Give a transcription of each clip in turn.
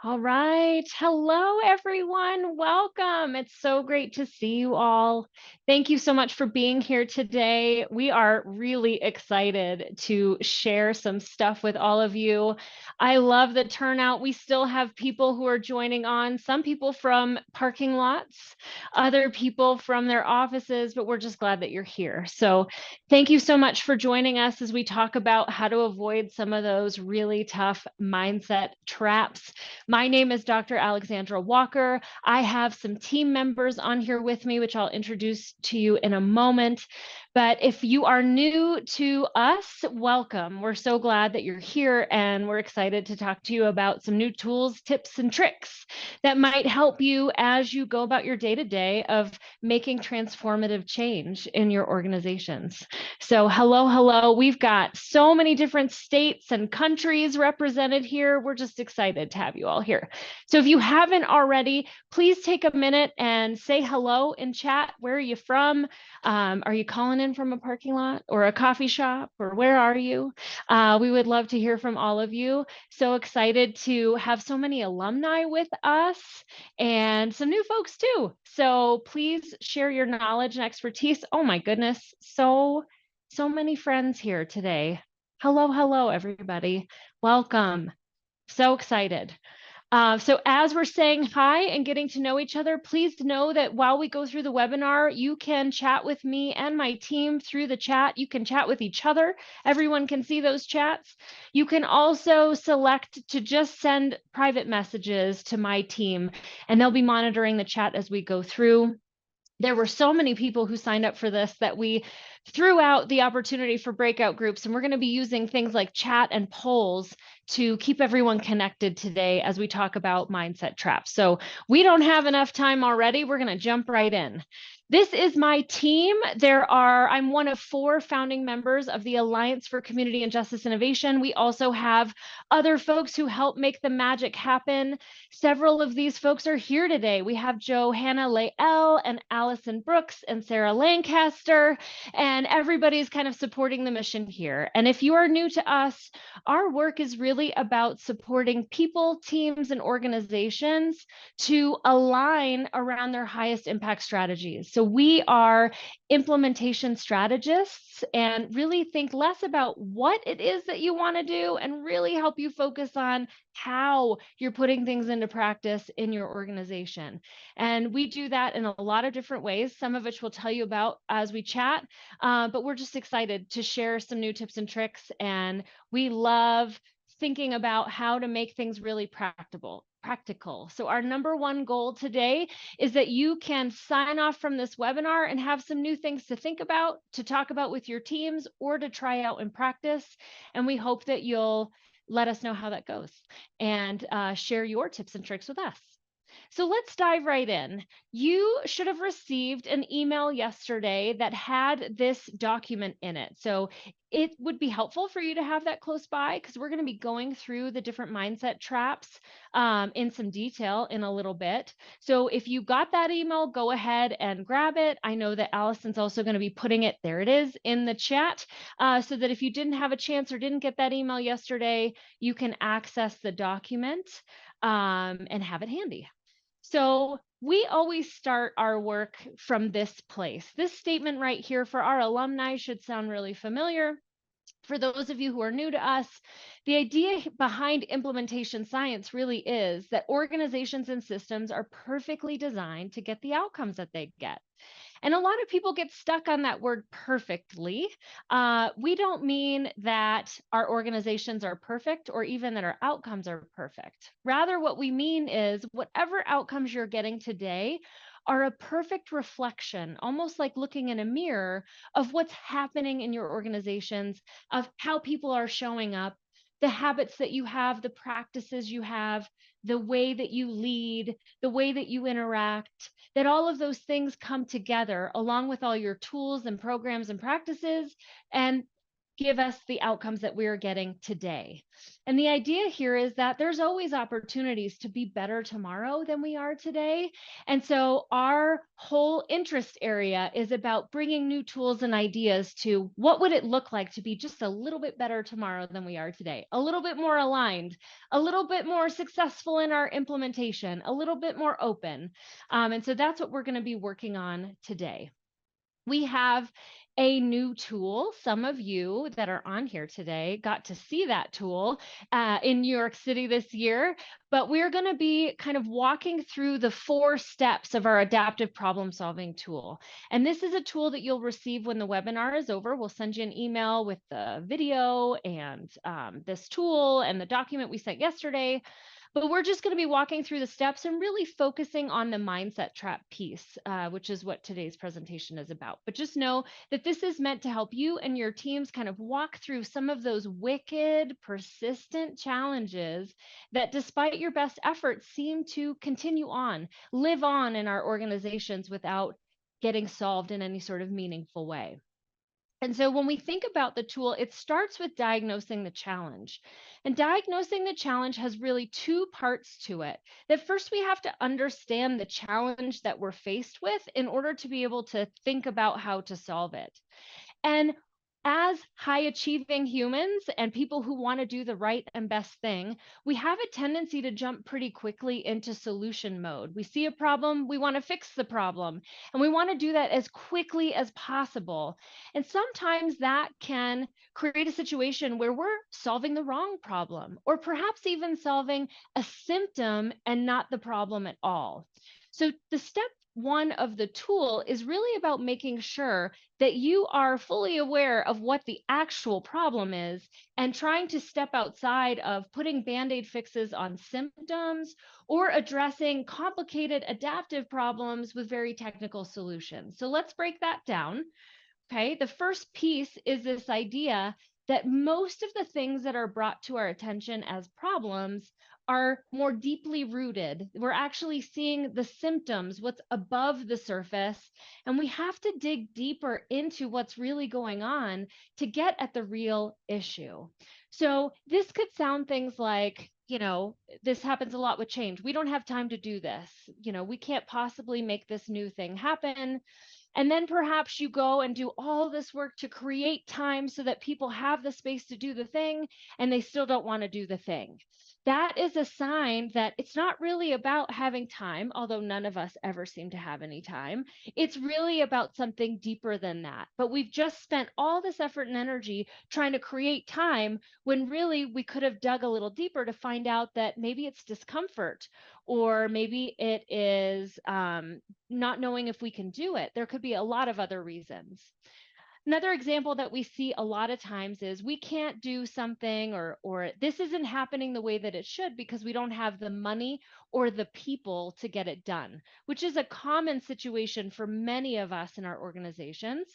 All right. Hello, everyone. Welcome. It's so great to see you all. Thank you so much for being here today. We are really excited to share some stuff with all of you. I love the turnout. We still have people who are joining on, some people from parking lots, other people from their offices, but we're just glad that you're here. So thank you so much for joining us as we talk about how to avoid some of those really tough mindset traps. My name is Dr. Alexandra Walker. I have some team members on here with me, which I'll introduce to you in a moment. But if you are new to us, welcome. We're so glad that you're here, and we're excited to talk to you about some new tools, tips, and tricks that might help you as you go about your day-to-day of making transformative change in your organizations. So hello, hello. We've got so many different states and countries represented here. We're just excited to have you all here. So if you haven't already, please take a minute and say hello in chat. Where are you from? Are you calling in from a parking lot or a coffee shop, or where are you? We would love to hear from all of you. So excited to have so many alumni with us and some new folks too. So please share your knowledge and expertise. Oh my goodness, so many friends here today. Hello, hello, everybody. Welcome. So excited. So as we're saying hi and getting to know each other, please know that while we go through the webinar, you can chat with me and my team through the chat. You can chat with each other. Everyone can see those chats. You can also select to just send private messages to my team, and they'll be monitoring the chat as we go through. There were so many people who signed up for this that we threw out the opportunity for breakout groups, and we're going to be using things like chat and polls to keep everyone connected today as we talk about mindset traps. So we don't have enough time already. We're going to jump right in. This is my team. I'm one of 4 founding members of the Alliance for Community and Justice Innovation. We also have other folks who help make the magic happen. Several of these folks are here today. We have Johanna Lael and Allison Brooks and Sarah Lancaster, and everybody's kind of supporting the mission here. And if you are new to us, our work is really about supporting people, teams, and organizations to align around their highest impact strategies. So we are implementation strategists and really think less about what it is that you want to do and really help you focus on how you're putting things into practice in your organization. And we do that in a lot of different ways, some of which we'll tell you about as we chat, but we're just excited to share some new tips and tricks. And we love thinking about how to make things really practical. So our number one goal today is that you can sign off from this webinar and have some new things to think about, to talk about with your teams, or to try out in practice. And we hope that you'll let us know how that goes and share your tips and tricks with us. So let's dive right in. You should have received an email yesterday that had this document in it. So it would be helpful for you to have that close by, because we're going to be going through the different mindset traps in some detail in a little bit. So if you got that email, go ahead and grab it. I know that Allison's also going to be putting it, there it is, in the chat, so that if you didn't have a chance or didn't get that email yesterday, you can access the document and have it handy. So we always start our work from this place. This statement right here for our alumni should sound really familiar. For those of you who are new to us, the idea behind implementation science really is that organizations and systems are perfectly designed to get the outcomes that they get. And a lot of people get stuck on that word perfectly. We don't mean that our organizations are perfect or even that our outcomes are perfect. Rather, what we mean is whatever outcomes you're getting today are a perfect reflection, almost like looking in a mirror, of what's happening in your organizations, of how people are showing up, the habits that you have, the practices you have, the way that you lead, the way that you interact, that all of those things come together along with all your tools and programs and practices. And give us the outcomes that we're getting today. And the idea here is that there's always opportunities to be better tomorrow than we are today. And so our whole interest area is about bringing new tools and ideas to what would it look like to be just a little bit better tomorrow than we are today, a little bit more aligned, a little bit more successful in our implementation, a little bit more open. And so that's what we're going to be working on today. We have a new tool. Some of you that are on here today got to see that tool in New York City this year, but we're going to be kind of walking through the 4 steps of our adaptive problem solving tool. And this is a tool that you'll receive when the webinar is over. We'll send you an email with the video and this tool and the document we sent yesterday. But we're just going to be walking through the steps and really focusing on the mindset trap piece, which is what today's presentation is about. But just know that this is meant to help you and your teams kind of walk through some of those wicked, persistent challenges that, despite your best efforts, seem to continue on, live on in our organizations without getting solved in any sort of meaningful way. And so when we think about the tool, it starts with diagnosing the challenge. And diagnosing the challenge has really 2 parts to it. That first, we have to understand the challenge that we're faced with in order to be able to think about how to solve it. And as high achieving humans and people who want to do the right and best thing, we have a tendency to jump pretty quickly into solution mode. We see a problem, we want to fix the problem, and we want to do that as quickly as possible. And sometimes that can create a situation where we're solving the wrong problem, or perhaps even solving a symptom and not the problem at all. So the step 1 of the tool is really about making sure that you are fully aware of what the actual problem is and trying to step outside of putting band-aid fixes on symptoms or addressing complicated adaptive problems with very technical solutions. So let's break that down. Okay, the first piece is this idea that most of the things that are brought to our attention as problems are more deeply rooted. We're actually seeing the symptoms, what's above the surface, and we have to dig deeper into what's really going on to get at the real issue. So this could sound things like, this happens a lot with change. We don't have time to do this. We can't possibly make this new thing happen. And then perhaps you go and do all this work to create time so that people have the space to do the thing, and they still don't want to do the thing. That is a sign that it's not really about having time, although none of us ever seem to have any time. It's really about something deeper than that. But we've just spent all this effort and energy trying to create time when really we could have dug a little deeper to find out that maybe it's discomfort, or maybe it is not knowing if we can do it. There could be a lot of other reasons. Another example that we see a lot of times is we can't do something, or this isn't happening the way that it should because we don't have the money or the people to get it done, which is a common situation for many of us in our organizations.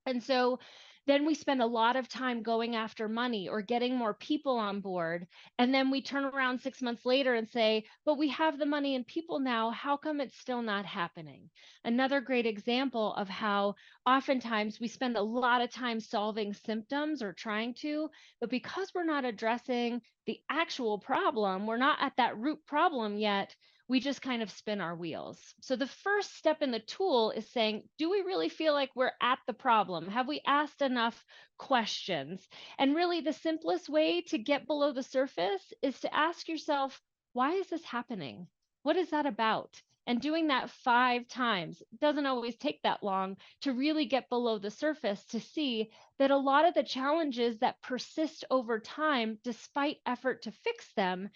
And so then we spend a lot of time going after money or getting more people on board. And then we turn around 6 months later and say, but we have the money and people now. How come it's still not happening? Another great example of how oftentimes we spend a lot of time solving symptoms or trying to, but because we're not addressing the actual problem, we're not at that root problem yet, we just kind of spin our wheels. So the first step in the tool is saying, do we really feel like we're at the problem? Have we asked enough questions? And really the simplest way to get below the surface is to ask yourself, why is this happening? What is that about? And doing that 5 times, it doesn't always take that long to really get below the surface to see that a lot of the challenges that persist over time, despite effort to fix them,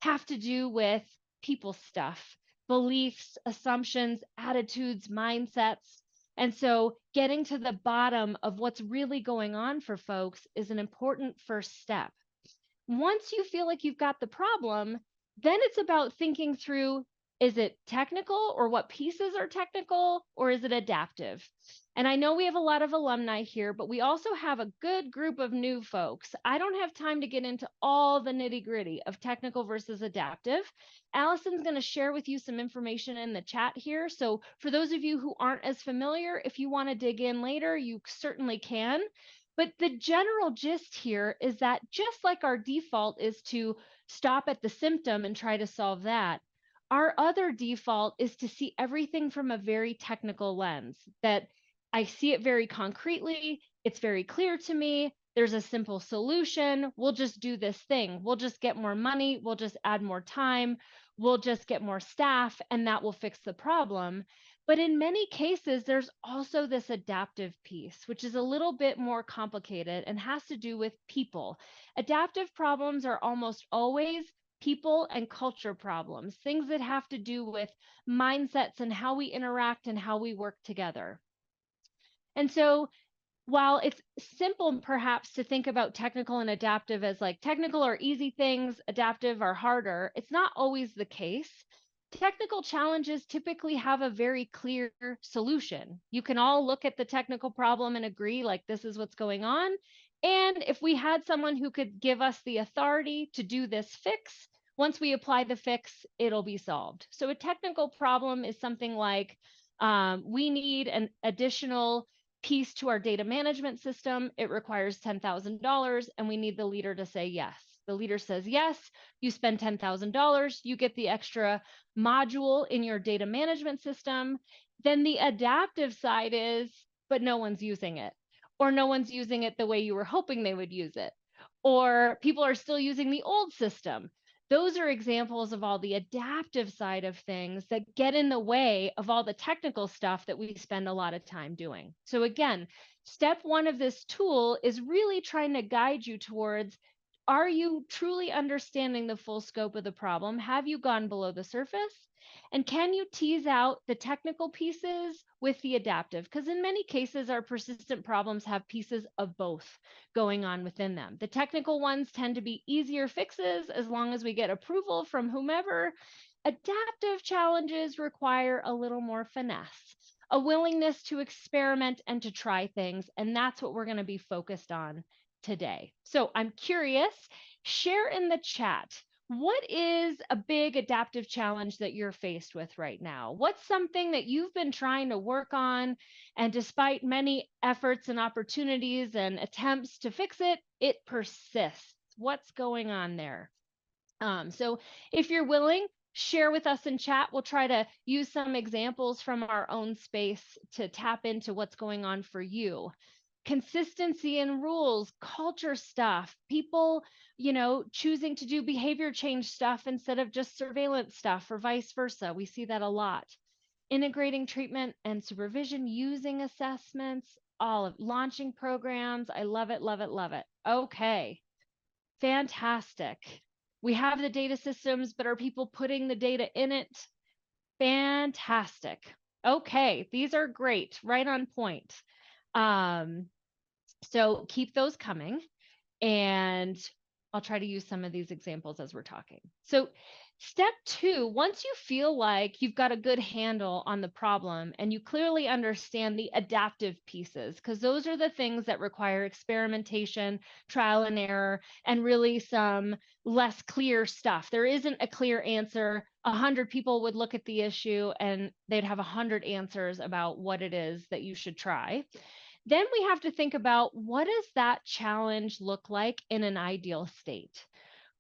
have to do with people stuff, beliefs, assumptions, attitudes, mindsets. And so getting to the bottom of what's really going on for folks is an important first step. Once you feel like you've got the problem, then it's about thinking through, is it technical, or what pieces are technical, or is it adaptive? And I know we have a lot of alumni here, but we also have a good group of new folks. I don't have time to get into all the nitty gritty of technical versus adaptive. Allison's going to share with you some information in the chat here. So for those of you who aren't as familiar, if you want to dig in later, you certainly can. But the general gist here is that just like our default is to stop at the symptom and try to solve that, our other default is to see everything from a very technical lens, that I see it very concretely, it's very clear to me, there's a simple solution, we'll just do this thing, we'll just get more money, we'll just add more time, we'll just get more staff, and that will fix the problem. But in many cases, there's also this adaptive piece, which is a little bit more complicated and has to do with people. Adaptive problems are almost always people and culture problems, things that have to do with mindsets and how we interact and how we work together. And so while it's simple perhaps to think about technical and adaptive as like technical are easy things, adaptive are harder, it's not always the case. Technical challenges typically have a very clear solution. You can all look at the technical problem and agree like this is what's going on. And if we had someone who could give us the authority to do this fix, once we apply the fix, it'll be solved. So a technical problem is something like we need an additional piece to our data management system. It requires $10,000 and we need the leader to say yes. The leader says yes, you spend $10,000, you get the extra module in your data management system. Then the adaptive side is, but no one's using it, or no one's using it the way you were hoping they would use it, or people are still using the old system. Those are examples of all the adaptive side of things that get in the way of all the technical stuff that we spend a lot of time doing. So again, step one of this tool is really trying to guide you towards, are you truly understanding the full scope of the problem? Have you gone below the surface? And can you tease out the technical pieces with the adaptive? Because in many cases, our persistent problems have pieces of both going on within them. The technical ones tend to be easier fixes as long as we get approval from whomever. Adaptive challenges require a little more finesse, a willingness to experiment and to try things. And that's what we're going to be focused on today. So I'm curious, share in the chat. What is a big adaptive challenge that you're faced with right now? What's something that you've been trying to work on, and despite many efforts and opportunities and attempts to fix it, it persists? What's going on there? So if you're willing, share with us in chat. We'll try to use some examples from our own space to tap into what's going on for you. Consistency in rules, culture stuff, people, choosing to do behavior change stuff instead of just surveillance stuff, or vice versa. We see that a lot. Integrating treatment and supervision using assessments, all of launching programs. I love it, love it, love it. Okay, fantastic. We have the data systems, but are people putting the data in it? Fantastic. Okay, these are great, right on point. So keep those coming, and I'll try to use some of these examples as we're talking. So step two, once you feel like you've got a good handle on the problem and you clearly understand the adaptive pieces, because those are the things that require experimentation, trial and error, and really some less clear stuff. There isn't a clear answer. 100 people would look at the issue and they'd have 100 answers about what it is that you should try. Then we have to think about, what does that challenge look like in an ideal state?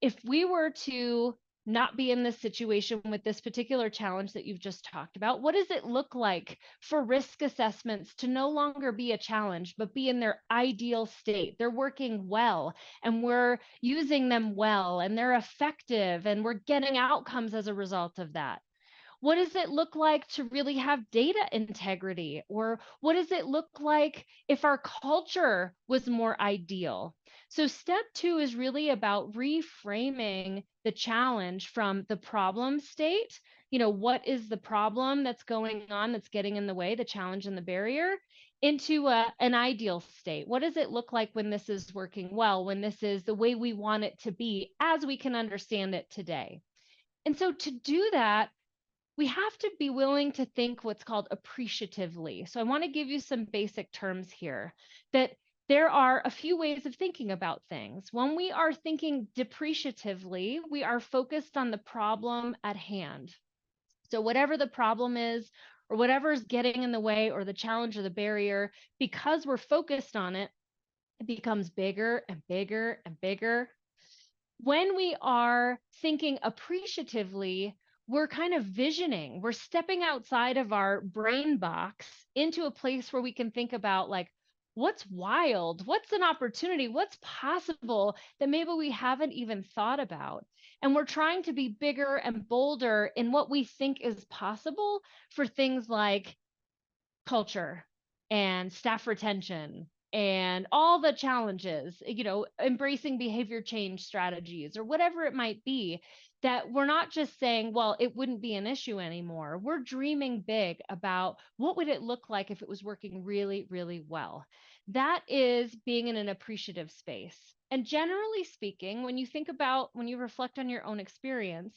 If we were to not be in this situation with this particular challenge that you've just talked about, what does it look like for risk assessments to no longer be a challenge, but be in their ideal state? They're working well, and we're using them well, and they're effective, and we're getting outcomes as a result of that. What does it look like to really have data integrity? Or what does it look like if our culture was more ideal? So step two is really about reframing the challenge from the problem state. What is the problem that's going on that's getting in the way, the challenge and the barrier, into an ideal state? What does it look like when this is working well, when this is the way we want it to be as we can understand it today? And so to do that, we have to be willing to think what's called appreciatively. So I want to give you some basic terms here, that there are a few ways of thinking about things. When we are thinking depreciatively, we are focused on the problem at hand. So whatever the problem is, or whatever is getting in the way, or the challenge or the barrier, because we're focused on it, becomes bigger and bigger and bigger. When we are thinking appreciatively, we're kind of visioning, we're stepping outside of our brain box into a place where we can think about like, what's wild, what's an opportunity, what's possible that maybe we haven't even thought about. And we're trying to be bigger and bolder in what we think is possible for things like culture and staff retention and all the challenges, embracing behavior change strategies or whatever it might be, that we're not just saying, well, it wouldn't be an issue anymore. We're dreaming big about what would it look like if it was working really, really well. That is being in an appreciative space. And generally speaking, when you reflect on your own experience,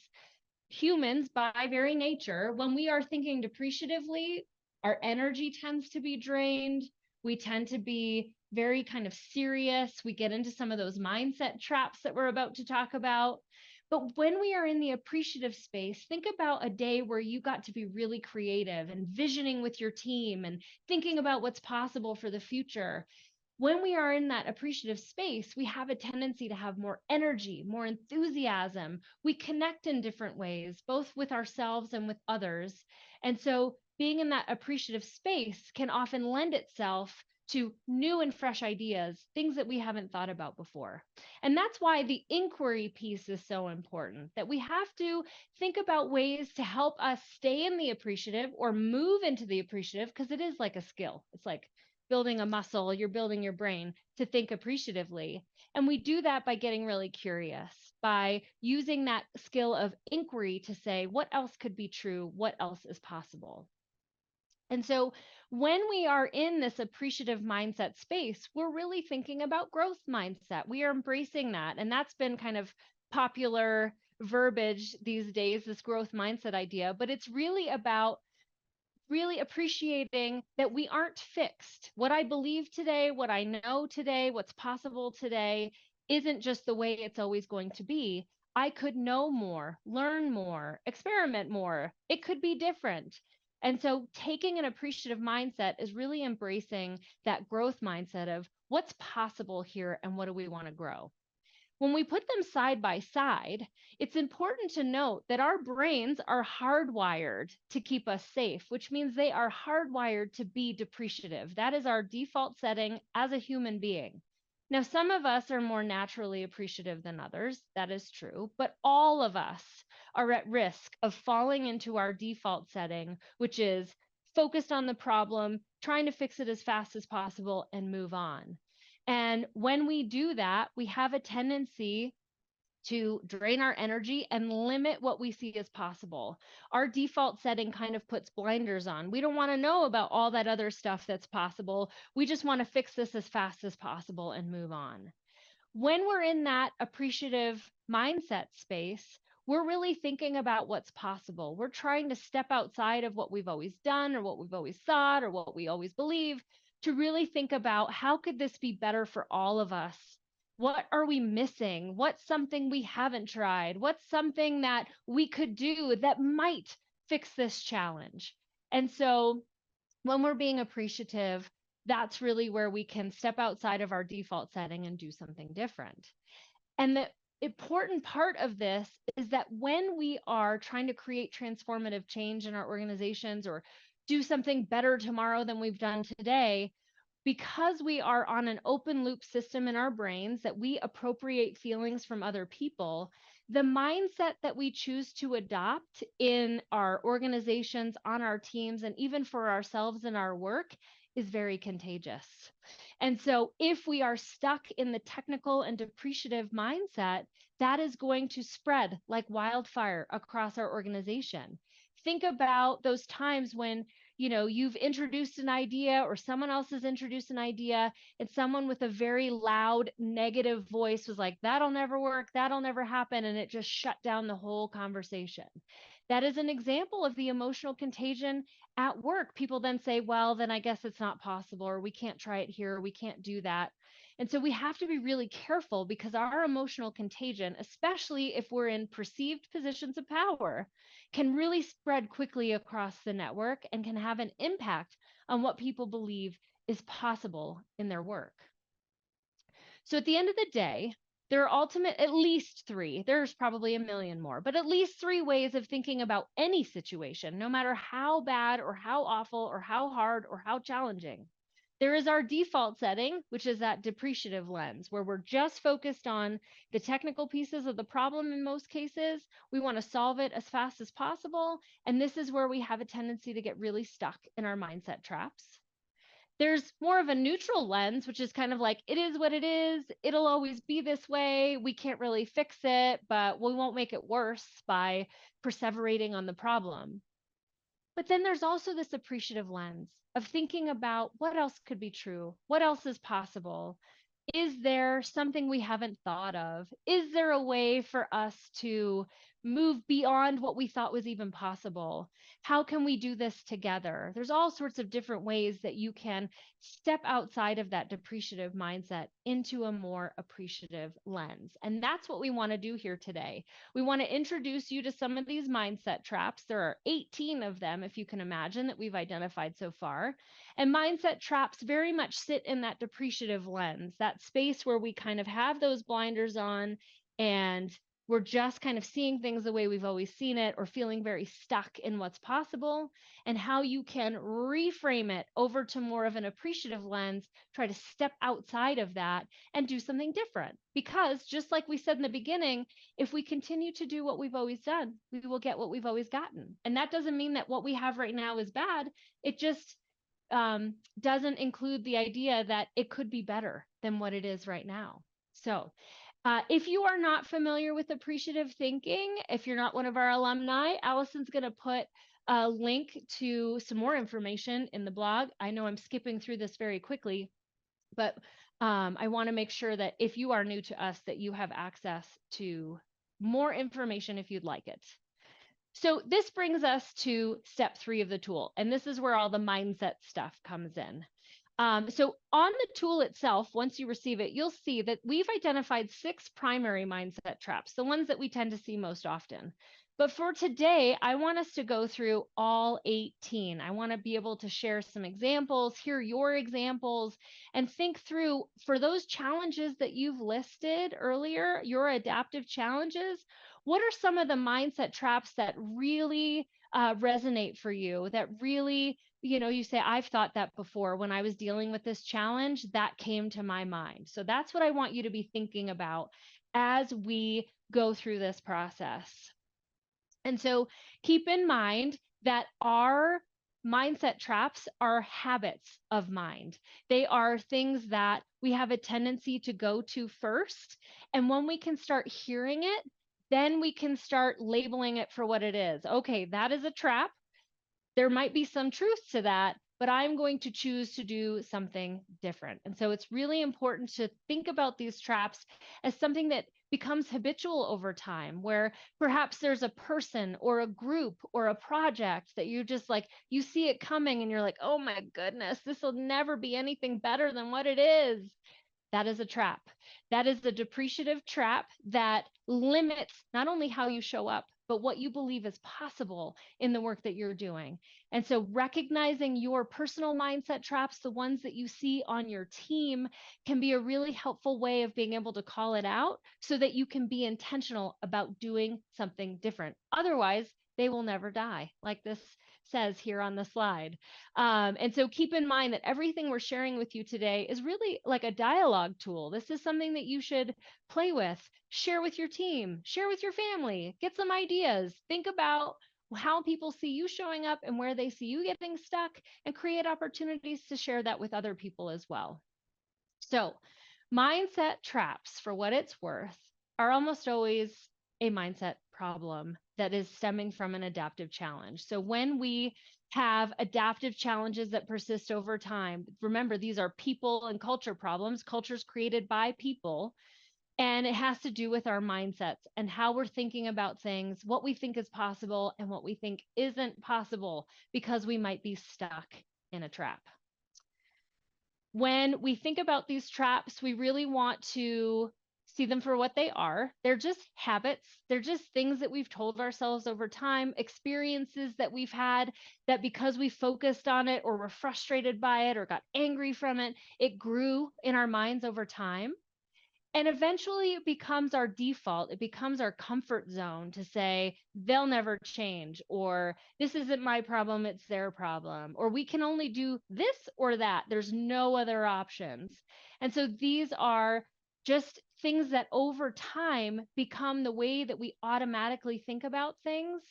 humans by very nature, when we are thinking depreciatively, our energy tends to be drained. We tend to be very kind of serious. We get into some of those mindset traps that we're about to talk about. But when we are in the appreciative space, think about a day where you got to be really creative and visioning with your team and thinking about what's possible for the future. When we are in that appreciative space, we have a tendency to have more energy, more enthusiasm. We connect in different ways, both with ourselves and with others. And so being in that appreciative space can often lend itself to new and fresh ideas, things that we haven't thought about before. And that's why the inquiry piece is so important, that we have to think about ways to help us stay in the appreciative or move into the appreciative, because it is like a skill. It's like building a muscle, you're building your brain to think appreciatively. And we do that by getting really curious, by using that skill of inquiry to say, what else could be true? What else is possible? And so when we are in this appreciative mindset space, we're really thinking about growth mindset. We are embracing that. And that's been kind of popular verbiage these days, this growth mindset idea, but it's really about really appreciating that we aren't fixed. What I believe today, what I know today, what's possible today isn't just the way it's always going to be. I could know more, learn more, experiment more. It could be different. And so taking an appreciative mindset is really embracing that growth mindset of what's possible here and what do we want to grow. When we put them side by side, it's important to note that our brains are hardwired to keep us safe, which means they are hardwired to be depreciative. That is our default setting as a human being. Now, some of us are more naturally appreciative than others. That is true. But all of us are at risk of falling into our default setting, which is focused on the problem, trying to fix it as fast as possible, and move on. And when we do that, we have a tendency to drain our energy and limit what we see as possible. Our default setting kind of puts blinders on. We don't want to know about all that other stuff that's possible. We just want to fix this as fast as possible and move on. When we're in that appreciative mindset space, we're really thinking about what's possible. We're trying to step outside of what we've always done or what we've always thought or what we always believe to really think about how could this be better for all of us? What are we missing? What's something we haven't tried? What's something that we could do that might fix this challenge? And so when we're being appreciative, that's really where we can step outside of our default setting and do something different. And the important part of this is that when we are trying to create transformative change in our organizations or do something better tomorrow than we've done today, because we are on an open loop system in our brains that we appropriate feelings from other people, the mindset that we choose to adopt in our organizations, on our teams, and even for ourselves in our work is very contagious. And so if we are stuck in the technical and depreciative mindset, that is going to spread like wildfire across our organization. Think about those times when you've introduced an idea or someone else has introduced an idea and someone with a very loud negative voice was like, that'll never work, that'll never happen, and it just shut down the whole conversation. That is an example of the emotional contagion at work. People then say, well, then I guess it's not possible, or we can't try it here, or we can't do that. And so we have to be really careful because our emotional contagion, especially if we're in perceived positions of power, can really spread quickly across the network and can have an impact on what people believe is possible in their work. So at the end of the day, there are at least three, there's probably a million more, but at least three ways of thinking about any situation, no matter how bad or how awful or how hard or how challenging. There is our default setting, which is that depreciative lens, where we're just focused on the technical pieces of the problem in most cases. We want to solve it as fast as possible. And this is where we have a tendency to get really stuck in our mindset traps. There's more of a neutral lens, which is kind of like, it is what it is. It'll always be this way. We can't really fix it, but we won't make it worse by perseverating on the problem. But then there's also this appreciative lens of thinking about what else could be true, what else is possible. Is there something we haven't thought of? Is there a way for us to move beyond what we thought was even possible? How can we do this together? There's all sorts of different ways that you can step outside of that depreciative mindset into a more appreciative lens. And that's what we want to do here today. We want to introduce you to some of these mindset traps. There are 18 of them, if you can imagine, that we've identified so far. And mindset traps very much sit in that depreciative lens, that space where we kind of have those blinders on and we're just kind of seeing things the way we've always seen it or feeling very stuck in what's possible, and how you can reframe it over to more of an appreciative lens, try to step outside of that and do something different. Because just like we said in the beginning, if we continue to do what we've always done, we will get what we've always gotten. And that doesn't mean that what we have right now is bad. It just doesn't include the idea that it could be better than what it is right now. So if you are not familiar with appreciative thinking, if you're not one of our alumni, Allison's going to put a link to some more information in the blog. I know I'm skipping through this very quickly, but I want to make sure that if you are new to us, that you have access to more information if you'd like it. So this brings us to step 3 of the tool, and this is where all the mindset stuff comes in. So on the tool itself, once you receive it, you'll see that we've identified 6 primary mindset traps, the ones that we tend to see most often. But for today, I want us to go through all 18. I want to be able to share some examples, hear your examples, and think through, for those challenges that you've listed earlier, your adaptive challenges, what are some of the mindset traps that really resonate for you, that really, you say, I've thought that before when I was dealing with this challenge, that came to my mind. So that's what I want you to be thinking about as we go through this process. And so keep in mind that our mindset traps are habits of mind. They are things that we have a tendency to go to first. And when we can start hearing it, then we can start labeling it for what it is. Okay, that is a trap. There might be some truth to that, but I'm going to choose to do something different. And so it's really important to think about these traps as something that becomes habitual over time, where perhaps there's a person or a group or a project that you just like, you see it coming and you're like, oh my goodness, this will never be anything better than what it is. That is a trap. That is the depreciative trap that limits not only how you show up, but what you believe is possible in the work that you're doing. And so recognizing your personal mindset traps, the ones that you see on your team, can be a really helpful way of being able to call it out so that you can be intentional about doing something different. Otherwise, they will never die, like this says here on the slide. And so keep in mind that everything we're sharing with you today is really like a dialogue tool. This is something that you should play with, share with your team, share with your family, get some ideas, think about how people see you showing up and where they see you getting stuck, and create opportunities to share that with other people as well. So mindset traps, for what it's worth, are almost always a mindset problem that is stemming from an adaptive challenge. So when we have adaptive challenges that persist over time, remember, these are people and culture problems, cultures created by people. And it has to do with our mindsets and how we're thinking about things, what we think is possible and what we think isn't possible, because we might be stuck in a trap. When we think about these traps, we really want to see them for what they are. They're just habits. They're just things that we've told ourselves over time, experiences that we've had that because we focused on it or were frustrated by it or got angry from it, it grew in our minds over time. And eventually it becomes our default. It becomes our comfort zone to say, they'll never change, or this isn't my problem, it's their problem, or we can only do this or that. There's no other options. And so these are just things that over time become the way that we automatically think about things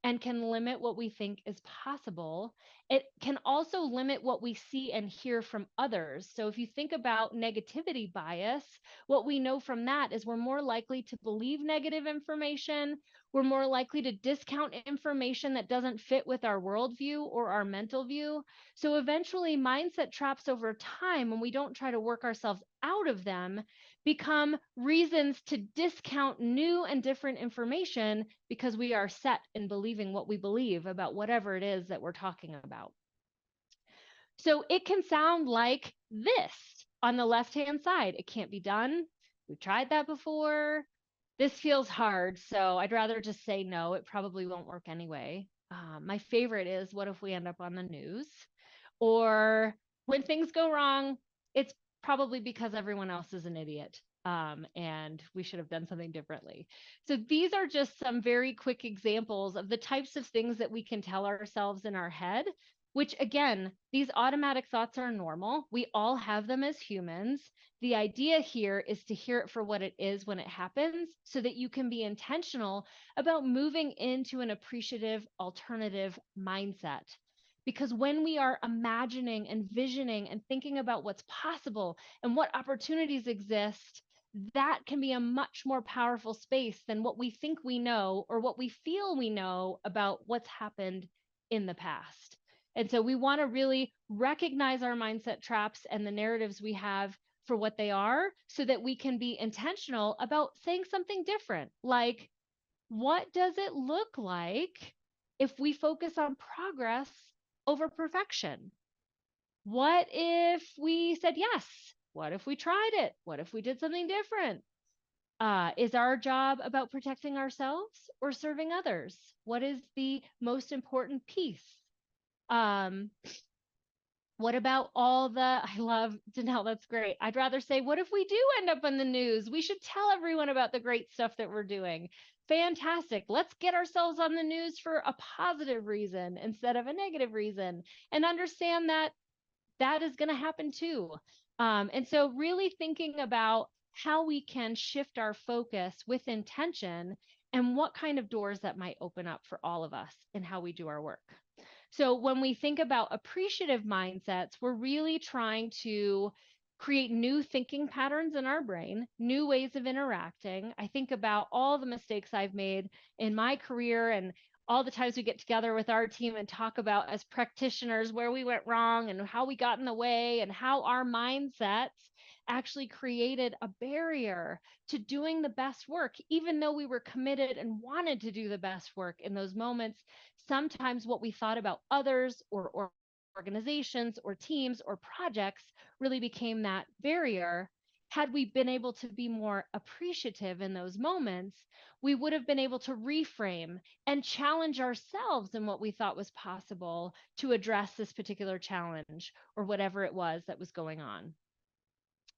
and can limit what we think is possible. It can also limit what we see and hear from others. So if you think about negativity bias, what we know from that is we're more likely to believe negative information. We're more likely to discount information that doesn't fit with our worldview or our mental view. So eventually, mindset traps over time, when we don't try to work ourselves out of them, become reasons to discount new and different information because we are set in believing what we believe about whatever it is that we're talking about. So it can sound like this on the left-hand side. It can't be done. We've tried that before. This feels hard, so I'd rather just say no. It probably won't work anyway. My favorite is, what if we end up on the news? Or when things go wrong, it's probably because everyone else is an idiot. And we should have done something differently. So these are just some very quick examples of the types of things that we can tell ourselves in our head, which again, these automatic thoughts are normal. We all have them as humans. The idea here is to hear it for what it is when it happens so that you can be intentional about moving into an appreciative alternative mindset. Because when we are imagining and visioning and thinking about what's possible and what opportunities exist, that can be a much more powerful space than what we think we know or what we feel we know about what's happened in the past. And so we want to really recognize our mindset traps and the narratives we have for what they are so that we can be intentional about saying something different. Like, what does it look like if we focus on progress over perfection? What if we said yes? What if we tried it? What if we did something different? Is our job about protecting ourselves or serving others? What is the most important piece? Um, what about all the, I love, Danelle, that's great. I'd rather say, what if we do end up in the news? We should tell everyone about the great stuff that we're doing. Fantastic. Let's get ourselves on the news for a positive reason instead of a negative reason, and understand that that is going to happen too. And so really thinking about how we can shift our focus with intention and what kind of doors that might open up for all of us in how we do our work. So when we think about appreciative mindsets, we're really trying to create new thinking patterns in our brain, new ways of interacting. I think about all the mistakes I've made in my career and all the times we get together with our team and talk about, as practitioners, where we went wrong and how we got in the way and how our mindsets actually created a barrier to doing the best work, even though we were committed and wanted to do the best work in those moments. Sometimes what we thought about others or organizations or teams or projects really became that barrier. Had we been able to be more appreciative in those moments, we would have been able to reframe and challenge ourselves in what we thought was possible to address this particular challenge or whatever it was that was going on.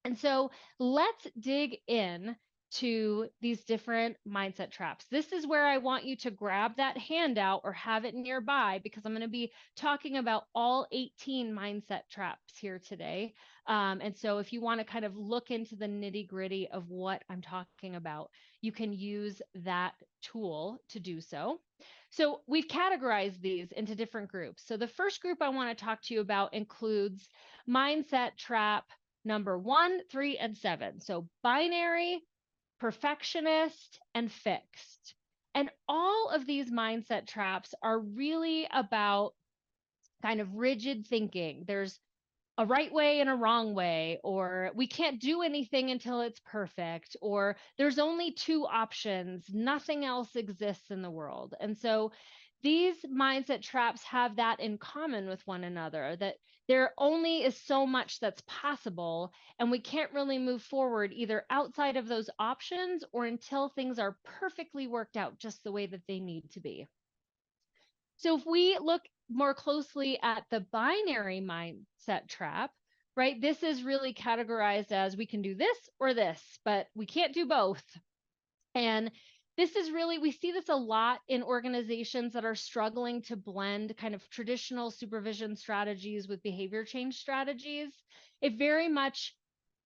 And so let's dig in to these different mindset traps. This is where I want you to grab that handout or have it nearby, because I'm going to be talking about all 18 mindset traps here today. And so if you want to kind of look into the nitty gritty of what I'm talking about, you can use that tool to do so. So we've categorized these into different groups. So the first group I want to talk to you about includes mindset trap number 1, 3, and 7. So binary, perfectionist, and fixed. And all of these mindset traps are really about kind of rigid thinking. There's a right way and a wrong way, or we can't do anything until it's perfect, or there's only two options, nothing else exists in the world. And so these mindset traps have that in common with one another, that there only is so much that's possible, and we can't really move forward either outside of those options or until things are perfectly worked out just the way that they need to be. So if we look more closely at the binary mindset trap, right? This is really categorized as we can do this or this, but we can't do both. And this is really, we see this a lot in organizations that are struggling to blend kind of traditional supervision strategies with behavior change strategies. It very much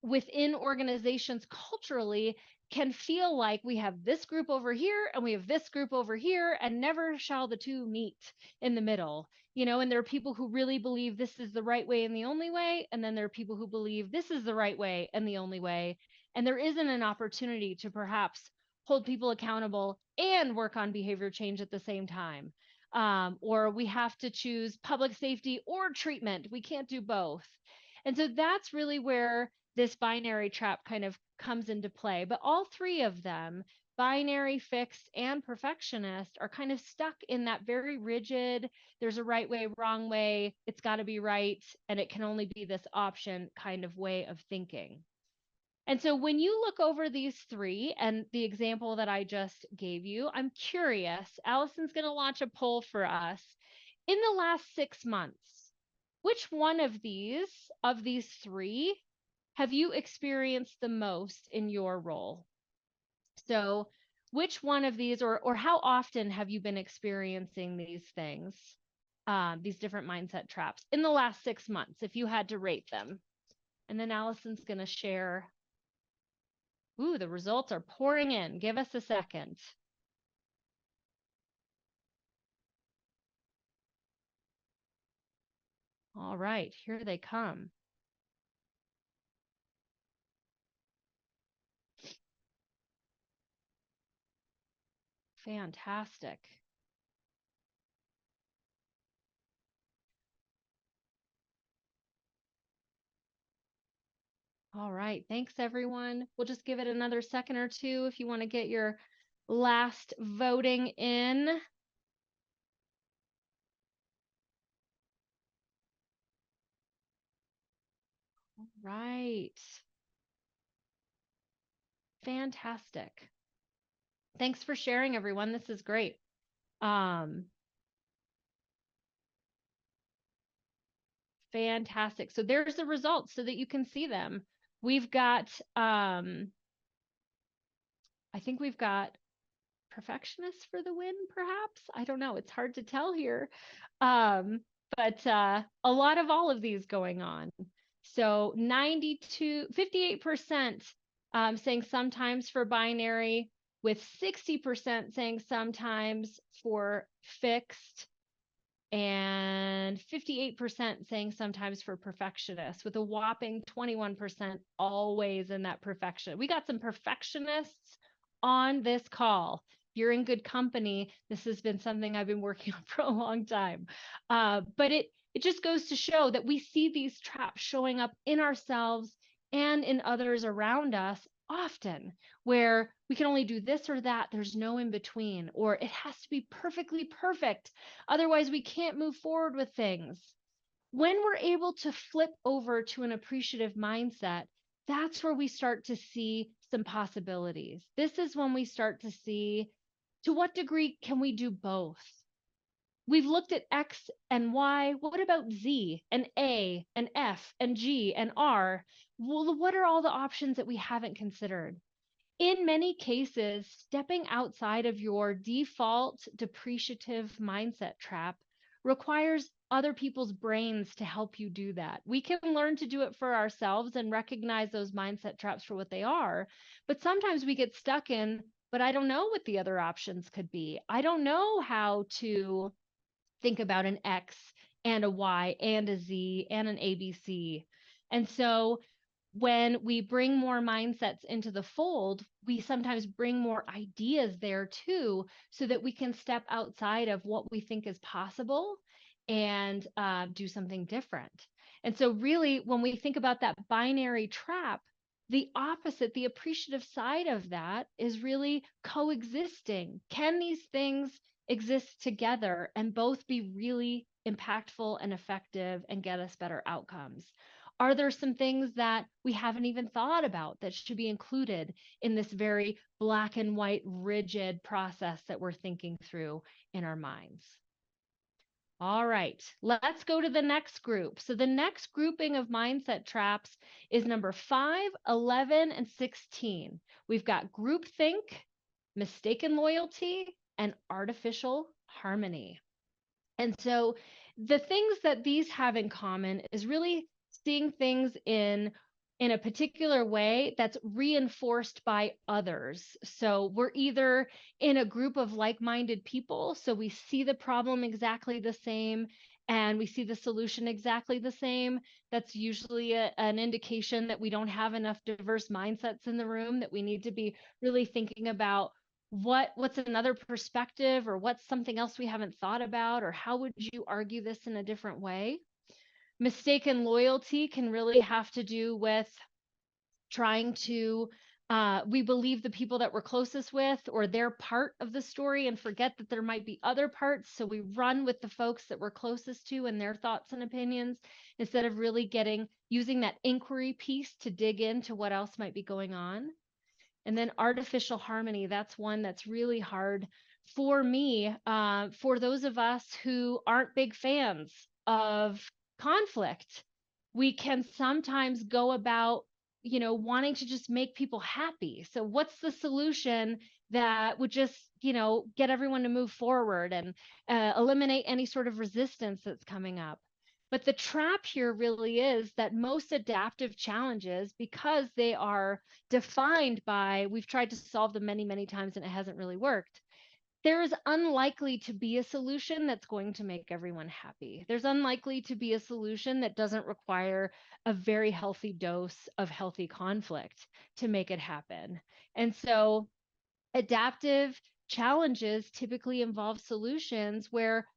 within organizations culturally can feel like we have this group over here and we have this group over here, and never shall the two meet in the middle. And there are people who really believe this is the right way and the only way. And then there are people who believe this is the right way and the only way. And there isn't an opportunity to perhaps hold people accountable and work on behavior change at the same time. Or we have to choose public safety or treatment. We can't do both. And so that's really where this binary trap kind of comes into play. But all three of them, binary, fixed, and perfectionist, are kind of stuck in that very rigid, there's a right way, wrong way, it's got to be right, and it can only be this option kind of way of thinking. And so when you look over these three and the example that I just gave you, I'm curious, Allison's going to launch a poll for us. In the last 6 months, which one of these three, have you experienced the most in your role? So which one of these, or how often have you been experiencing these things, these different mindset traps in the last 6 months, if you had to rate them? And then Allison's going to share. Ooh, the results are pouring in. Give us a second. All right, here they come. Fantastic. All right, thanks everyone. We'll just give it another second or two if you want to get your last voting in. All right. Fantastic. Thanks for sharing, everyone. This is great. Fantastic. So there's the results so that you can see them. We've got, I think we've got perfectionist for the win, perhaps. I don't know. It's hard to tell here. But a lot of all of these going on. So 58% saying sometimes for binary, with 60% saying sometimes for fixed, and 58% saying sometimes for perfectionist, with a whopping 21% always in that perfection. We got some perfectionists on this call. You're in good company. This has been something I've been working on for a long time. But it just goes to show that we see these traps showing up in ourselves and in others around us often, where we can only do this or that. There's no in between, or it has to be perfectly perfect. Otherwise, we can't move forward with things. When we're able to flip over to an appreciative mindset, that's where we start to see some possibilities. This is when we start to see, to what degree can we do both? We've looked at X and Y. What about Z and A and F and G and R? Well, what are all the options that we haven't considered? In many cases, stepping outside of your default depreciative mindset trap requires other people's brains to help you do that. We can learn to do it for ourselves and recognize those mindset traps for what they are. But sometimes we get stuck in, but I don't know what the other options could be. I don't know how to think about an X and a Y and a Z and an ABC. And so when we bring more mindsets into the fold, we sometimes bring more ideas there too, so that we can step outside of what we think is possible and do something different. And so, really, when we think about that binary trap, the opposite, the appreciative side of that is really coexisting. Can these things exist together and both be really impactful and effective and get us better outcomes? Are there some things that we haven't even thought about that should be included in this very black and white, rigid process that we're thinking through in our minds? All right, let's go to the next group. So the next grouping of mindset traps is number 5, 11, and 16. We've got groupthink, mistaken loyalty, and artificial harmony. And so the things that these have in common is really seeing things in a particular way that's reinforced by others. So we're either in a group of like-minded people, so we see the problem exactly the same and we see the solution exactly the same. That's usually an indication that we don't have enough diverse mindsets in the room, that we need to be really thinking about what's another perspective, or what's something else we haven't thought about, or how would you argue this in a different way. Mistaken loyalty can really have to do with trying to we believe the people that we're closest with or they're part of the story and forget that there might be other parts, so we run with the folks that we're closest to and their thoughts and opinions instead of really using that inquiry piece to dig into what else might be going on. And then artificial harmony, that's one that's really hard for me. For those of us who aren't big fans of conflict, we can sometimes go about, wanting to just make people happy. So what's the solution that would just, get everyone to move forward and eliminate any sort of resistance that's coming up? But the trap here really is that most adaptive challenges, because they are defined by we've tried to solve them many, many times and it hasn't really worked, there is unlikely to be a solution that's going to make everyone happy. There's unlikely to be a solution that doesn't require a very healthy dose of healthy conflict to make it happen. And so adaptive challenges typically involve solutions where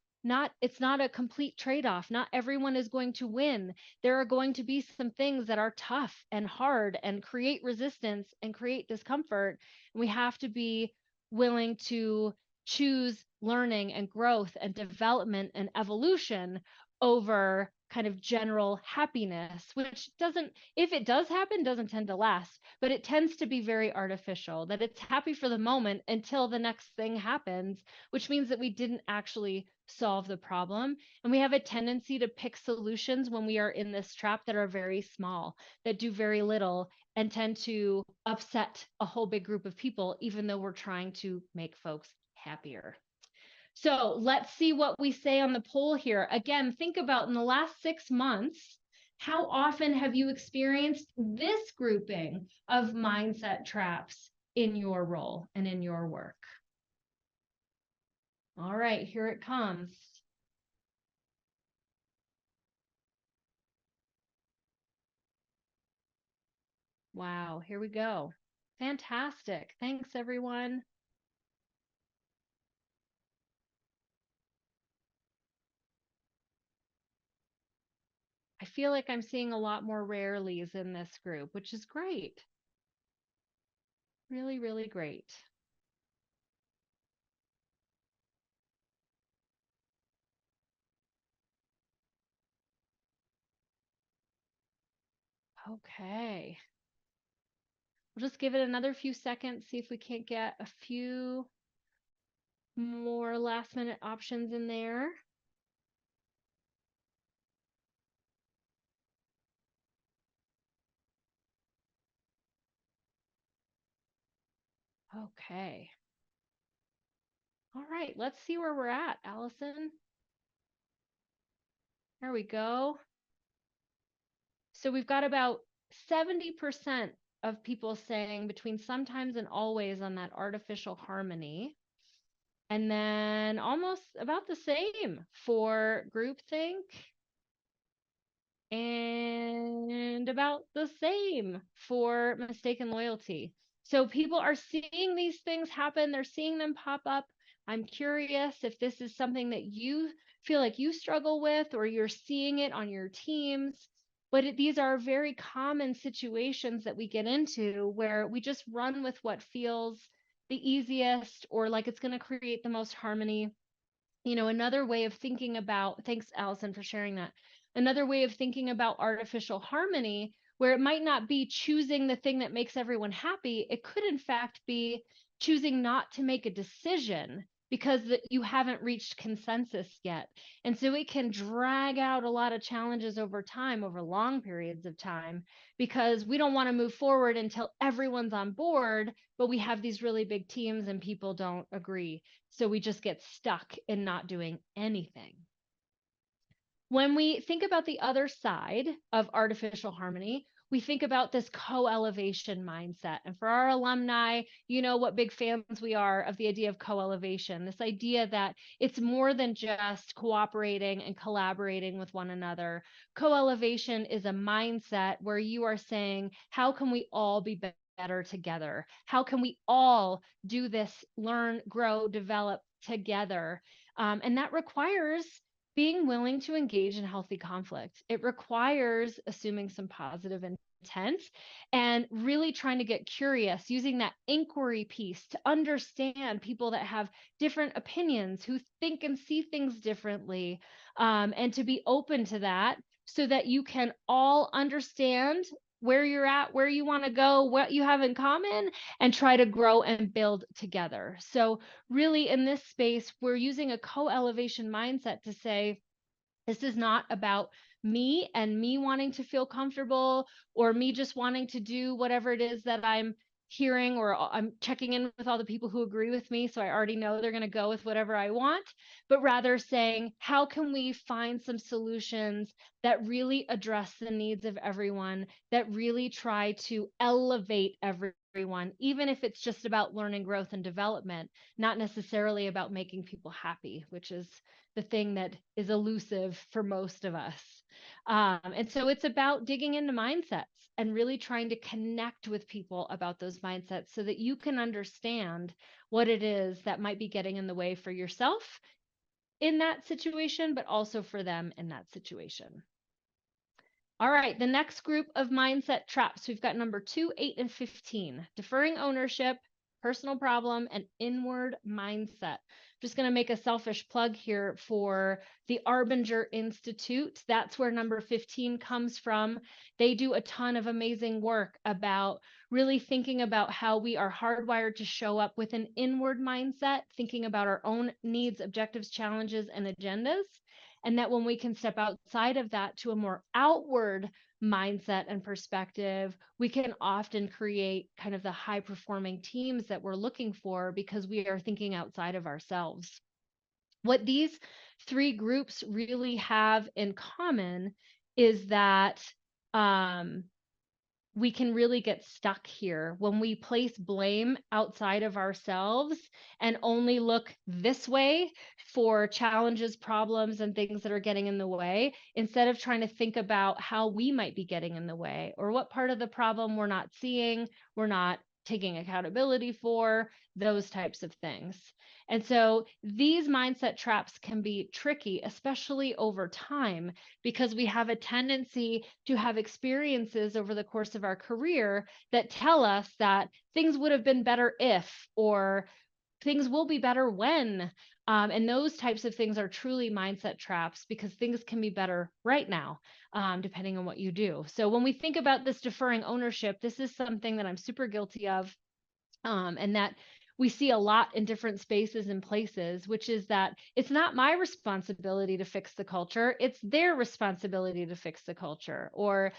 it's not a complete trade-off. Not everyone is going to win. There are going to be some things that are tough and hard and create resistance and create discomfort. And we have to be willing to choose learning and growth and development and evolution over kind of general happiness, which doesn't, if it does happen, doesn't tend to last, but it tends to be very artificial, that it's happy for the moment until the next thing happens, which means that we didn't actually solve the problem. And we have a tendency to pick solutions when we are in this trap that are very small, that do very little, and tend to upset a whole big group of people, even though we're trying to make folks happier. So let's see what we say on the poll here. Again, think about in the last 6 months, how often have you experienced this grouping of mindset traps in your role and in your work? All right, here it comes. Wow, here we go. Fantastic. Thanks, everyone. I feel like I'm seeing a lot more rarelies in this group, which is great. Really, really great. Okay. We'll just give it another few seconds, see if we can't get a few more last minute options in there. Okay. All right, let's see where we're at, Allison. There we go. So we've got about 70% of people saying between sometimes and always on that artificial harmony. And then almost about the same for groupthink, and about the same for mistaken loyalty. So people are seeing these things happen, they're seeing them pop up. I'm curious if this is something that you feel like you struggle with, or you're seeing it on your teams. But these are very common situations that we get into where we just run with what feels the easiest, or like it's going to create the most harmony. Another way of thinking about, thanks, Allison, for sharing that. Another way of thinking about artificial harmony, where it might not be choosing the thing that makes everyone happy, it could in fact be choosing not to make a decision because you haven't reached consensus yet. And so it can drag out a lot of challenges over time, over long periods of time, because we don't want to move forward until everyone's on board, but we have these really big teams and people don't agree. So we just get stuck in not doing anything. When we think about the other side of artificial harmony, we think about this co-elevation mindset. And for our alumni, you know what big fans we are of the idea of co-elevation, this idea that it's more than just cooperating and collaborating with one another. Co-elevation is a mindset where you are saying, how can we all be better together? How can we all do this, learn, grow, develop together? And that requires being willing to engage in healthy conflict. It requires assuming some positive intent and really trying to get curious, using that inquiry piece to understand people that have different opinions, who think and see things differently, and to be open to that so that you can all understand where you're at, where you want to go, what you have in common, and try to grow and build together. So really in this space, we're using a co-elevation mindset to say, this is not about me and me wanting to feel comfortable or me just wanting to do whatever it is that I'm hearing, or I'm checking in with all the people who agree with me. So I already know they're going to go with whatever I want, but rather saying, how can we find some solutions that really address the needs of everyone, that really try to elevate everyone, even if it's just about learning, growth, and development, not necessarily about making people happy, which is the thing that is elusive for most of us. And so it's about digging into mindsets and really trying to connect with people about those mindsets so that you can understand what it is that might be getting in the way for yourself in that situation, but also for them in that situation. All right, the next group of mindset traps, we've got number 2, 8, and 15, deferring ownership, personal problem, and inward mindset. Just going to make a selfish plug here for the Arbinger Institute. That's where number 15 comes from. They do a ton of amazing work about really thinking about how we are hardwired to show up with an inward mindset, thinking about our own needs, objectives, challenges, and agendas. And that when we can step outside of that to a more outward mindset and perspective, we can often create kind of the high performing teams that we're looking for because we are thinking outside of ourselves. What these 3 groups really have in common is that we can really get stuck here when we place blame outside of ourselves and only look this way for challenges, problems, and things that are getting in the way, instead of trying to think about how we might be getting in the way, or what part of the problem we're not seeing, we're not taking accountability for, those types of things. And so these mindset traps can be tricky, especially over time, because we have a tendency to have experiences over the course of our career that tell us that things would have been better if, or things will be better when. And those types of things are truly mindset traps because things can be better right now, depending on what you do. So when we think about this deferring ownership, this is something that I'm super guilty of, and that we see a lot in different spaces and places, which is that it's not my responsibility to fix the culture, it's their responsibility to fix the culture. Or,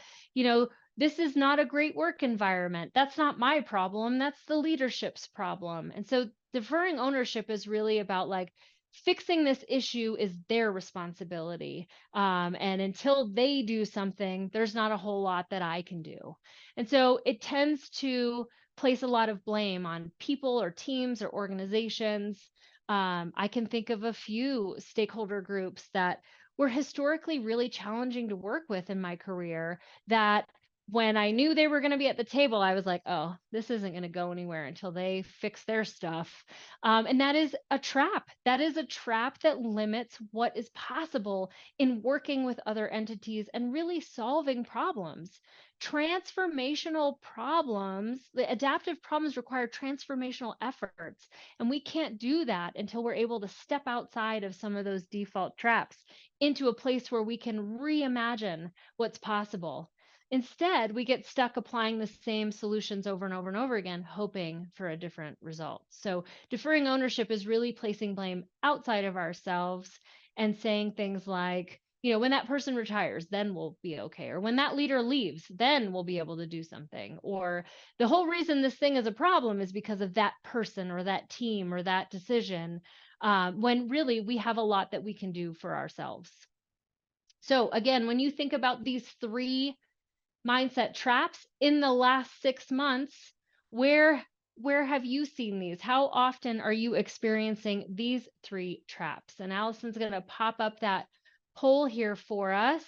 this is not a great work environment, that's not my problem, that's the leadership's problem. And so deferring ownership is really about like, fixing this issue is their responsibility. And until they do something, there's not a whole lot that I can do. And so it tends to place a lot of blame on people or teams or organizations. I can think of a few stakeholder groups that were historically really challenging to work with in my career, that when I knew they were going to be at the table, I was like, oh, this isn't going to go anywhere until they fix their stuff. And that is a trap. That is a trap that limits what is possible in working with other entities and really solving problems. Transformational problems, the adaptive problems require transformational efforts. And we can't do that until we're able to step outside of some of those default traps into a place where we can reimagine what's possible. Instead, we get stuck applying the same solutions over and over and over again, hoping for a different result. So, deferring ownership is really placing blame outside of ourselves and saying things like, when that person retires, then we'll be okay. Or when that leader leaves, then we'll be able to do something. Or the whole reason this thing is a problem is because of that person or that team or that decision, when really we have a lot that we can do for ourselves. So, again, when you think about these three mindset traps in the last 6 months, where have you seen these? How often are you experiencing these three traps? And Allison's going to pop up that poll here for us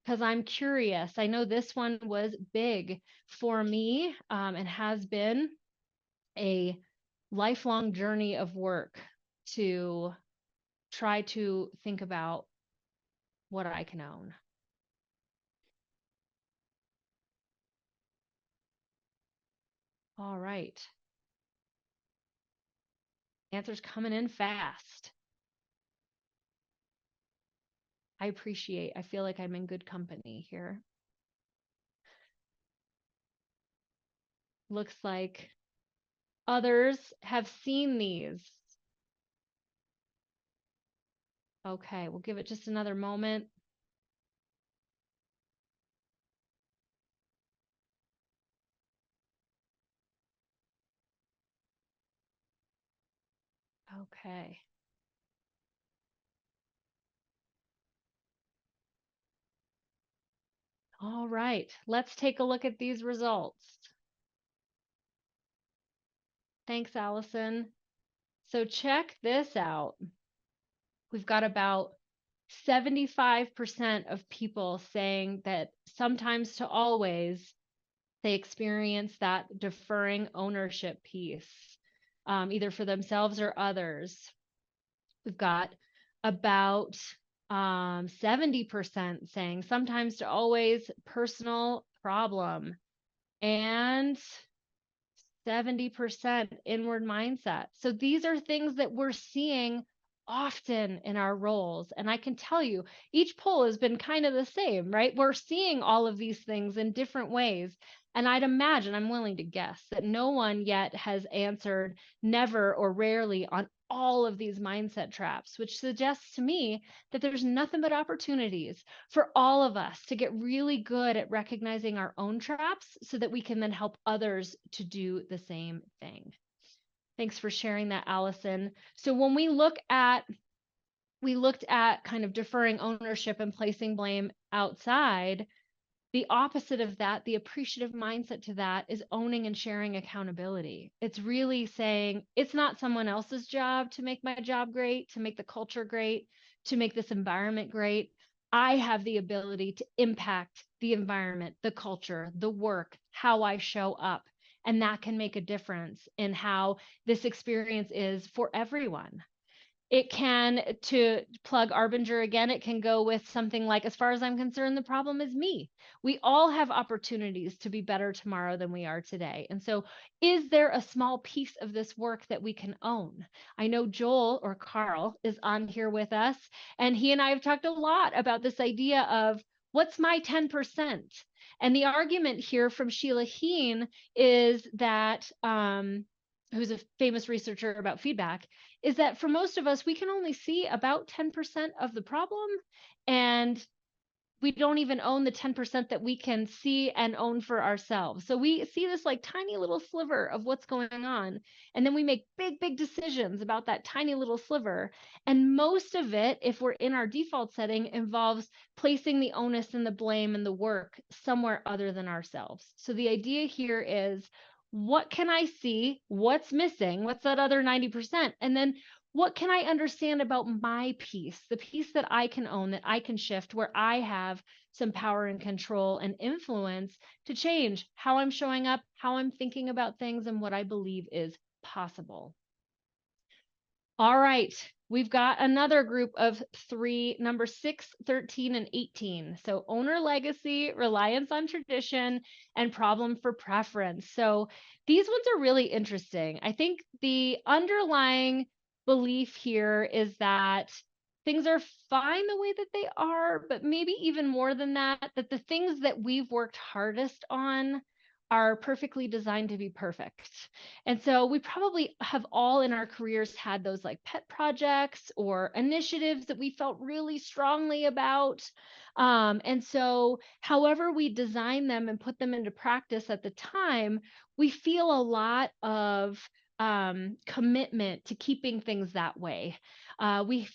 because I'm curious. I know this one was big for me, and has been a lifelong journey of work to try to think about what I can own. All right. Answers coming in fast. I feel like I'm in good company here. Looks like others have seen these. Okay, we'll give it just another moment. Okay. All right, let's take a look at these results. Thanks, Allison. So check this out. We've got about 75% of people saying that sometimes to always they experience that deferring ownership piece, either for themselves or others. We've got about 70% saying sometimes to always personal problem, and 70% inward mindset. So these are things that we're seeing often in our roles. And I can tell you, each poll has been kind of the same, right? We're seeing all of these things in different ways. And I'd imagine, I'm willing to guess, that no one yet has answered never or rarely on all of these mindset traps, which suggests to me that there's nothing but opportunities for all of us to get really good at recognizing our own traps so that we can then help others to do the same thing. Thanks for sharing that, Allison. So when we looked at kind of deferring ownership and placing blame outside, the opposite of that, the appreciative mindset to that, is owning and sharing accountability. It's really saying it's not someone else's job to make my job great, to make the culture great, to make this environment great. I have the ability to impact the environment, the culture, the work, how I show up. And that can make a difference in how this experience is for everyone. It can, to plug Arbinger again, it can go with something like, as far as I'm concerned, the problem is me. We all have opportunities to be better tomorrow than we are today. And so is there a small piece of this work that we can own? I know Joel, or Carl, is on here with us, and he and I have talked a lot about this idea of what's my 10%? And the argument here from Sheila Heen is that, who's a famous researcher about feedback, is that for most of us, we can only see about 10% of the problem, and we don't even own the 10% that we can see and own for ourselves. So we see this like tiny little sliver of what's going on, and then we make big, big decisions about that tiny little sliver. And most of it, if we're in our default setting, involves placing the onus and the blame and the work somewhere other than ourselves. So the idea here is, what can I see? What's missing? What's that other 90%? And then what can I understand about my piece, the piece that I can own, that I can shift, where I have some power and control and influence to change how I'm showing up, how I'm thinking about things, and what I believe is possible. All right, we've got another group of three, number 6, 13, and 18. So owner legacy, reliance on tradition, and problem for preference. So these ones are really interesting. I think the underlying belief here is that things are fine the way that they are, but maybe even more than that, that the things that we've worked hardest on are perfectly designed to be perfect. And so we probably have all in our careers had those like pet projects or initiatives that we felt really strongly about. And so, however we design them and put them into practice at the time, we feel a lot of commitment to keeping things that way. We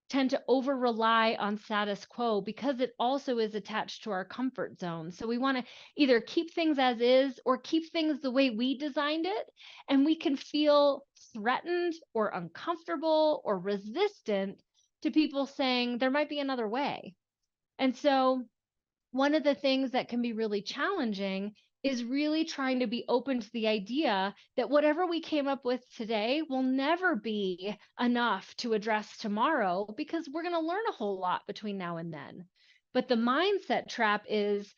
tend to over rely on status quo because it also is attached to our comfort zone. So we want to either keep things as is or keep things the way we designed it. And we can feel threatened or uncomfortable or resistant to people saying there might be another way. And so one of the things that can be really challenging is really trying to be open to the idea that whatever we came up with today will never be enough to address tomorrow because we're going to learn a whole lot between now and then. But the mindset trap is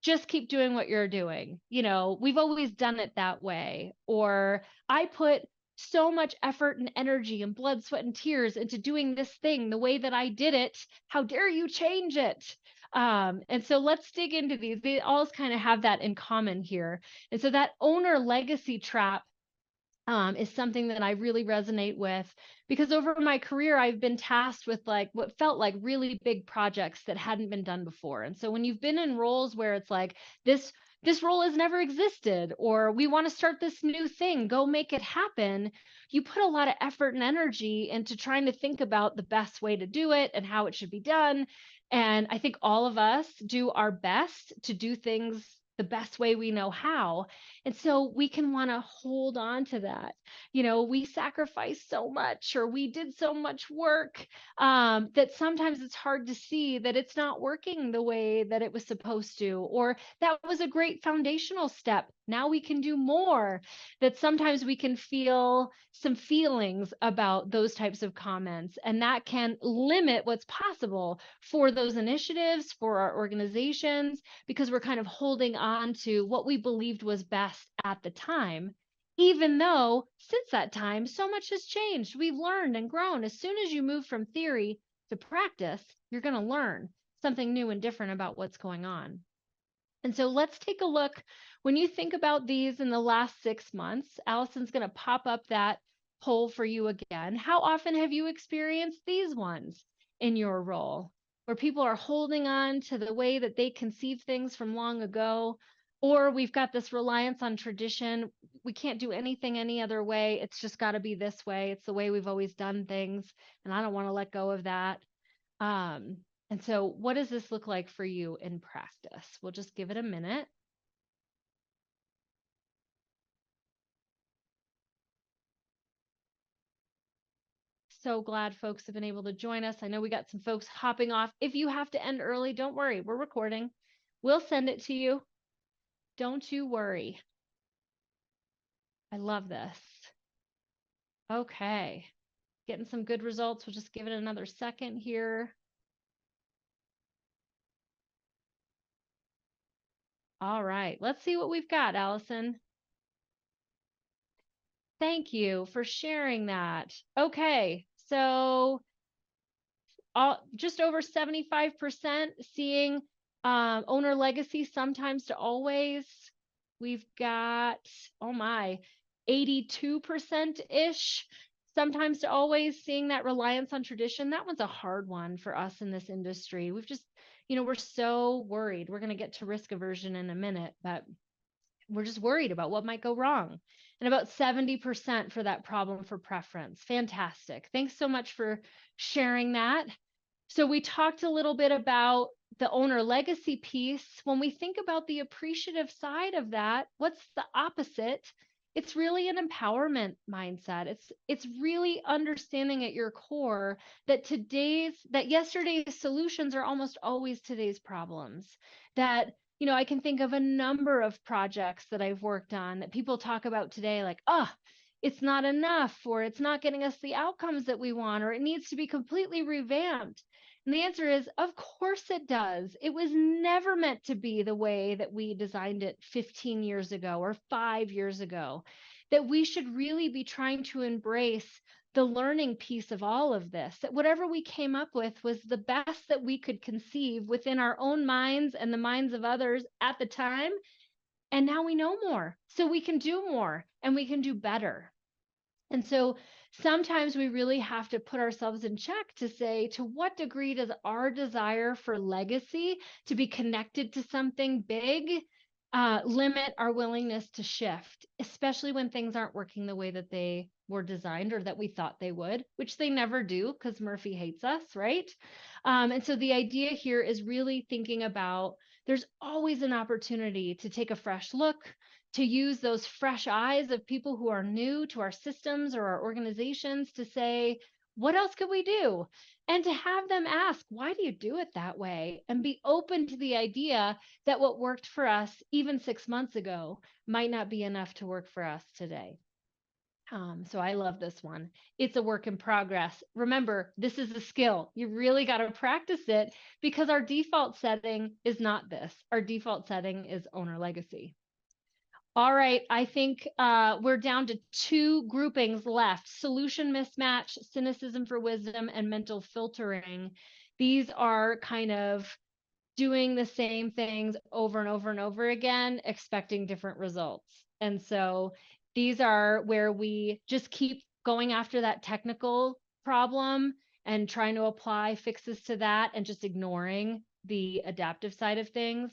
just keep doing what you're doing. We've always done it that way. Or I put so much effort and energy and blood, sweat, and tears into doing this thing the way that I did it. How dare you change it? And so let's dig into these. They all kind of have that in common here. And so that owner legacy trap is something that I really resonate with because over my career, I've been tasked with like what felt like really big projects that hadn't been done before. And so when you've been in roles where it's like this role has never existed, or we want to start this new thing, go make it happen, you put a lot of effort and energy into trying to think about the best way to do it and how it should be done. And I think all of us do our best to do things the best way we know how. And so we can want to hold on to that. We sacrificed so much or we did so much work that sometimes it's hard to see that it's not working the way that it was supposed to, or that was a great foundational step. Now we can do more. That sometimes we can feel some feelings about those types of comments, and that can limit what's possible for those initiatives, for our organizations, because we're kind of holding on to what we believed was best at the time, even though since that time, so much has changed. We've learned and grown. As soon as you move from theory to practice, you're going to learn something new and different about what's going on. And so let's take a look. When you think about these in the last 6 months, Allison's going to pop up that poll for you again. How often have you experienced these ones in your role, where people are holding on to the way that they conceived things from long ago? Or we've got this reliance on tradition. We can't do anything any other way. It's just got to be this way. It's the way we've always done things. And I don't want to let go of that. And so what does this look like for you in practice? We'll just give it a minute. So glad folks have been able to join us. I know we got some folks hopping off. If you have to end early, don't worry. We're recording. We'll send it to you. Don't you worry. I love this. Okay. Getting some good results. We'll just give it another second here. All right. Let's see what we've got, Allison. Thank you for sharing that. Okay. So just over 75% seeing owner legacy sometimes to always. We've got, oh my, 82%-ish sometimes to always seeing that reliance on tradition. That one's a hard one for us in this industry. We've just, we're so worried. We're going to get to risk aversion in a minute, but we're just worried about what might go wrong. And about 70% for that problem for preference. Fantastic. Thanks so much for sharing that. So we talked a little bit about the owner legacy piece. When we think about the appreciative side of that, what's the opposite? It's really an empowerment mindset. It's really understanding at your core that yesterday's solutions are almost always today's problems. That I can think of a number of projects that I've worked on that people talk about today, like, it's not enough, or it's not getting us the outcomes that we want, or it needs to be completely revamped. And the answer is, of course it does. It was never meant to be the way that we designed it 15 years ago or 5 years ago. That we should really be trying to embrace the learning piece of all of this, that whatever we came up with was the best that we could conceive within our own minds and the minds of others at the time. And now we know more, so we can do more and we can do better. And so sometimes we really have to put ourselves in check to say, to what degree does our desire for legacy, to be connected to something big, limit our willingness to shift, especially when things aren't working the way that they were designed or that we thought they would, which they never do because Murphy hates us, right? And so the idea here is really thinking about there's always an opportunity to take a fresh look, to use those fresh eyes of people who are new to our systems or our organizations to say, what else could we do? And to have them ask, why do you do it that way? And be open to the idea that what worked for us even 6 months ago might not be enough to work for us today. So I love this one. It's a work in progress. Remember, this is a skill. You really got to practice it because our default setting is not this. Our default setting is owner legacy. All right, I think we're down to 2 groupings left: solution mismatch, cynicism for wisdom, and mental filtering. These are kind of doing the same things over and over and over again, expecting different results. And so these are where we just keep going after that technical problem and trying to apply fixes to that and just ignoring the adaptive side of things.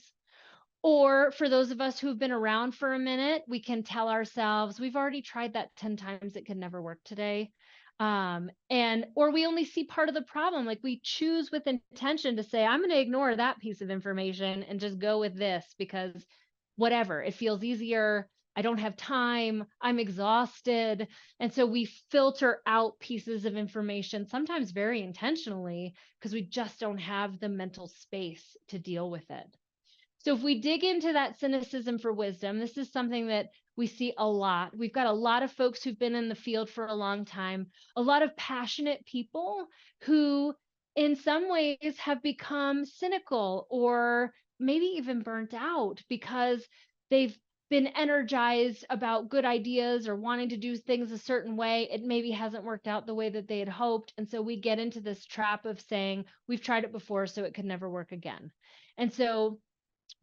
Or for those of us who've been around for a minute, we can tell ourselves, we've already tried that 10 times, it could never work today. Or we only see part of the problem. Like we choose with intention to say, I'm going to ignore that piece of information and just go with this because whatever, it feels easier. I don't have time. I'm exhausted. And so we filter out pieces of information, sometimes very intentionally, because we just don't have the mental space to deal with it. So if we dig into that cynicism for wisdom, this is something that we see a lot. We've got a lot of folks who've been in the field for a long time, a lot of passionate people who in some ways have become cynical or maybe even burnt out because they've been energized about good ideas or wanting to do things a certain way. It maybe hasn't worked out the way that they had hoped. And so we get into this trap of saying, we've tried it before, so it could never work again. And so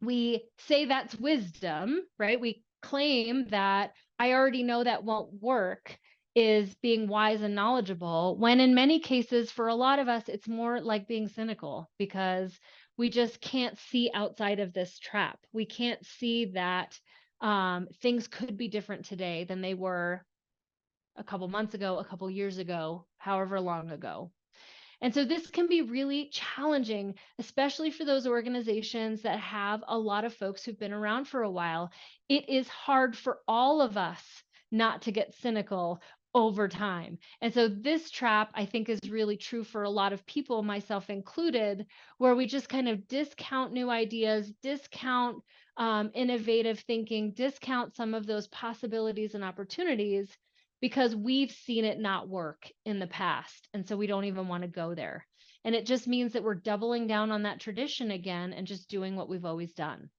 we say that's wisdom, right? We claim that I already know that won't work is being wise and knowledgeable, when in many cases, for a lot of us, it's more like being cynical because we just can't see outside of this trap. We can't see that things could be different today than they were a couple months ago, a couple years ago, however long ago. And so this can be really challenging, especially for those organizations that have a lot of folks who've been around for a while. It is hard for all of us not to get cynical over time. And so this trap, I think, is really true for a lot of people, myself included, where we just kind of discount new ideas, discount innovative thinking, discount some of those possibilities and opportunities because we've seen it not work in the past. And so we don't even want to go there. And it just means that we're doubling down on that tradition again and just doing what we've always done.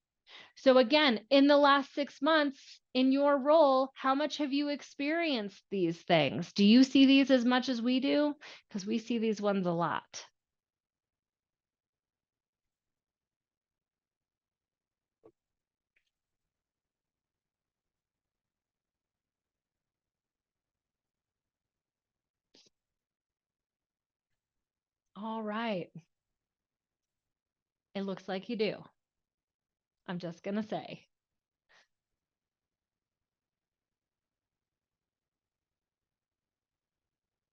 So again, in the last 6 months in your role, how much have you experienced these things? Do you see these as much as we do? Because we see these ones a lot. All right. It looks like you do. I'm just going to say.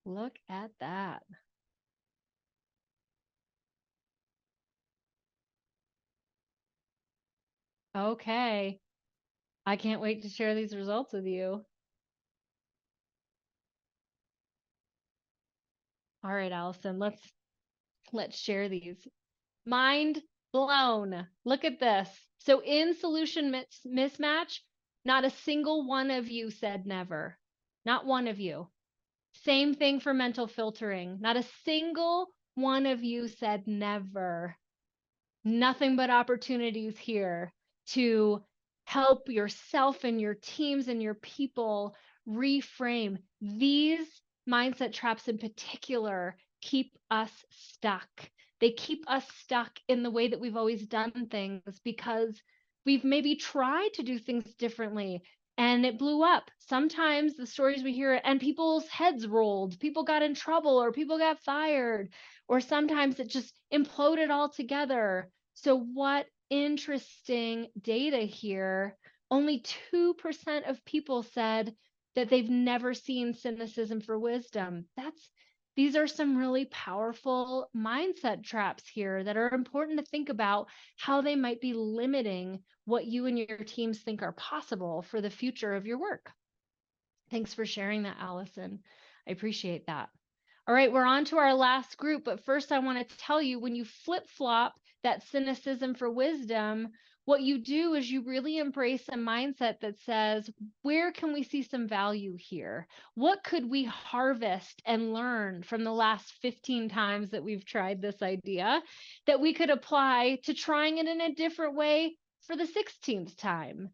Look at that. Okay. I can't wait to share these results with you. All right, Allison, let's share these. Mind blown. Look at this. So in solution mismatch, not a single one of you said never. Not one of you. Same thing for mental filtering. Not a single one of you said never. Nothing but opportunities here to help yourself and your teams and your people reframe. These mindset traps in particular keep us stuck. They keep us stuck in the way that we've always done things because we've maybe tried to do things differently and it blew up. Sometimes the stories we hear and people's heads rolled, people got in trouble or people got fired, or sometimes it just imploded altogether. So what interesting data here. Only 2% of people said that they've never seen cynicism for wisdom. These are some really powerful mindset traps here that are important to think about how they might be limiting what you and your teams think are possible for the future of your work. Thanks for sharing that, Allison. I appreciate that. All right, we're on to our last group, but first I want to tell you, when you flip-flop that cynicism for wisdom, what you do is you really embrace a mindset that says, where can we see some value here? What could we harvest and learn from the last 15 times that we've tried this idea that we could apply to trying it in a different way for the 16th time?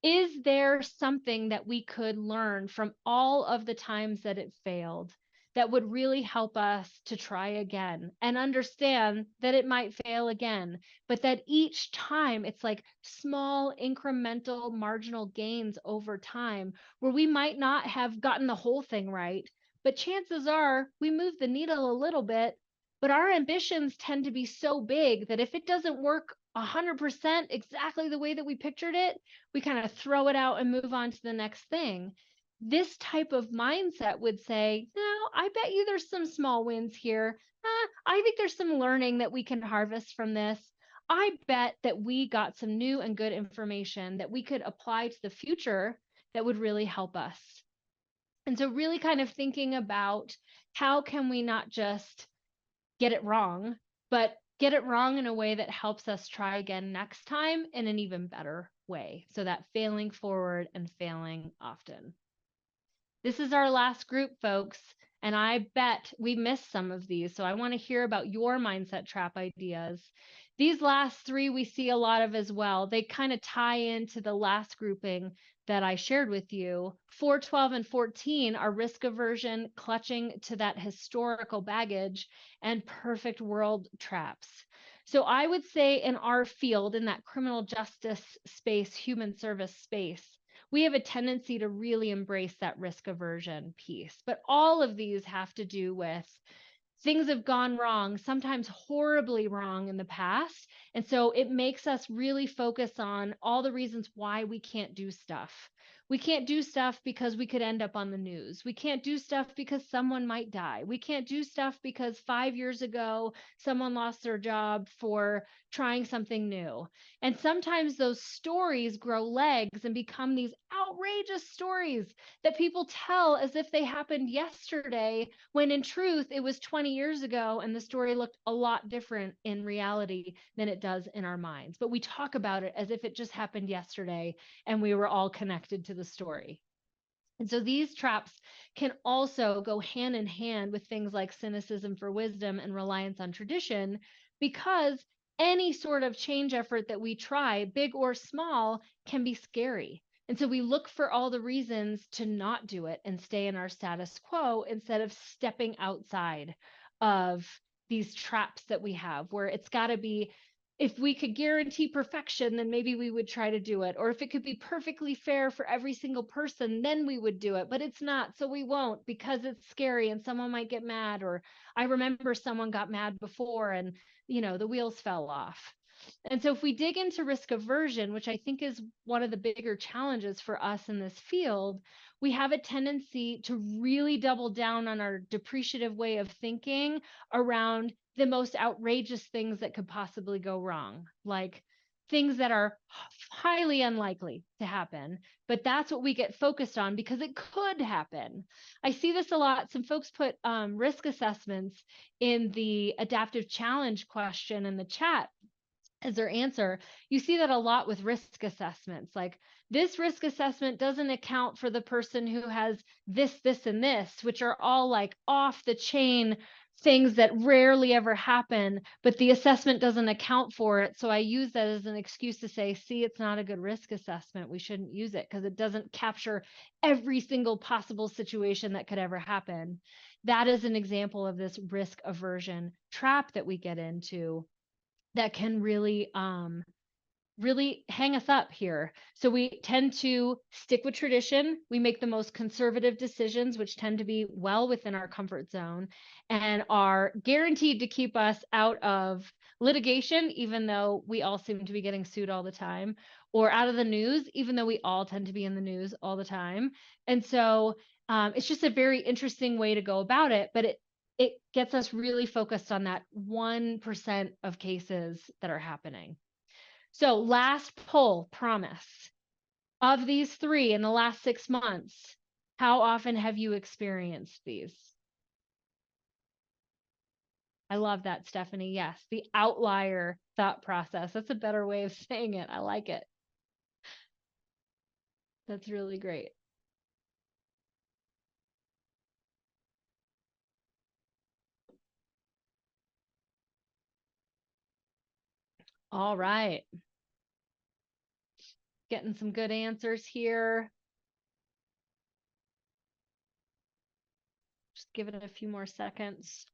Is there something that we could learn from all of the times that it failed that would really help us to try again and understand that it might fail again, but that each time it's like small incremental marginal gains over time where we might not have gotten the whole thing right, but chances are we moved the needle a little bit, but our ambitions tend to be so big that if it doesn't work 100% exactly the way that we pictured it, we kind of throw it out and move on to the next thing. This type of mindset would say, no, I bet you there's some small wins here. I think there's some learning that we can harvest from this. I bet that we got some new and good information that we could apply to the future that would really help us. And so really kind of thinking about how can we not just get it wrong, but get it wrong in a way that helps us try again next time in an even better way. So that failing forward and failing often. This is our last group, folks, and I bet we missed some of these. So I want to hear about your mindset trap ideas. These last three we see a lot of as well. They kind of tie into the last grouping that I shared with you. 4, 12, and 14 are risk aversion, clutching to that historical baggage, and perfect world traps. So I would say in our field, in that criminal justice space, human service space, we have a tendency to really embrace that risk aversion piece. But all of these have to do with things have gone wrong, sometimes horribly wrong in the past. And so it makes us really focus on all the reasons why we can't do stuff. We can't do stuff because we could end up on the news. We can't do stuff because someone might die. We can't do stuff because 5 years ago, someone lost their job for trying something new. And sometimes those stories grow legs and become these outrageous stories that people tell as if they happened yesterday, when in truth, it was 20 years ago and the story looked a lot different in reality than it does in our minds. But we talk about it as if it just happened yesterday and we were all connected to the story. And so these traps can also go hand in hand with things like cynicism for wisdom and reliance on tradition, because any sort of change effort that we try, big or small, can be scary. And so we look for all the reasons to not do it and stay in our status quo instead of stepping outside of these traps that we have, where it's got to be, if we could guarantee perfection, then maybe we would try to do it. Or if it could be perfectly fair for every single person, then we would do it. But it's not, so we won't, because it's scary and someone might get mad. Or I remember someone got mad before and, the wheels fell off. And so if we dig into risk aversion, which I think is one of the bigger challenges for us in this field, we have a tendency to really double down on our depreciative way of thinking around the most outrageous things that could possibly go wrong, like things that are highly unlikely to happen, but that's what we get focused on because it could happen. I see this a lot. Some folks put risk assessments in the adaptive challenge question in the chat. as their answer, you see that a lot with risk assessments. Like, this risk assessment doesn't account for the person who has this, and this, which are all like off the chain things that rarely ever happen, but the assessment doesn't account for it. So I use that as an excuse to say, see, it's not a good risk assessment. We shouldn't use it because it doesn't capture every single possible situation that could ever happen. That is an example of this risk aversion trap that we get into that can really hang us up here. So we tend to stick with tradition. We make the most conservative decisions, which tend to be well within our comfort zone and are guaranteed to keep us out of litigation, even though we all seem to be getting sued all the time, or out of the news, even though we all tend to be in the news all the time. And so it's just a very interesting way to go about it, but it gets us really focused on that 1% of cases that are happening. So last poll, promise. Of these three in the last 6 months, how often have you experienced these? I love that, Stephanie. Yes, the outlier thought process. That's a better way of saying it. I like it. That's really great. All right. Getting some good answers here. Just give it a few more seconds.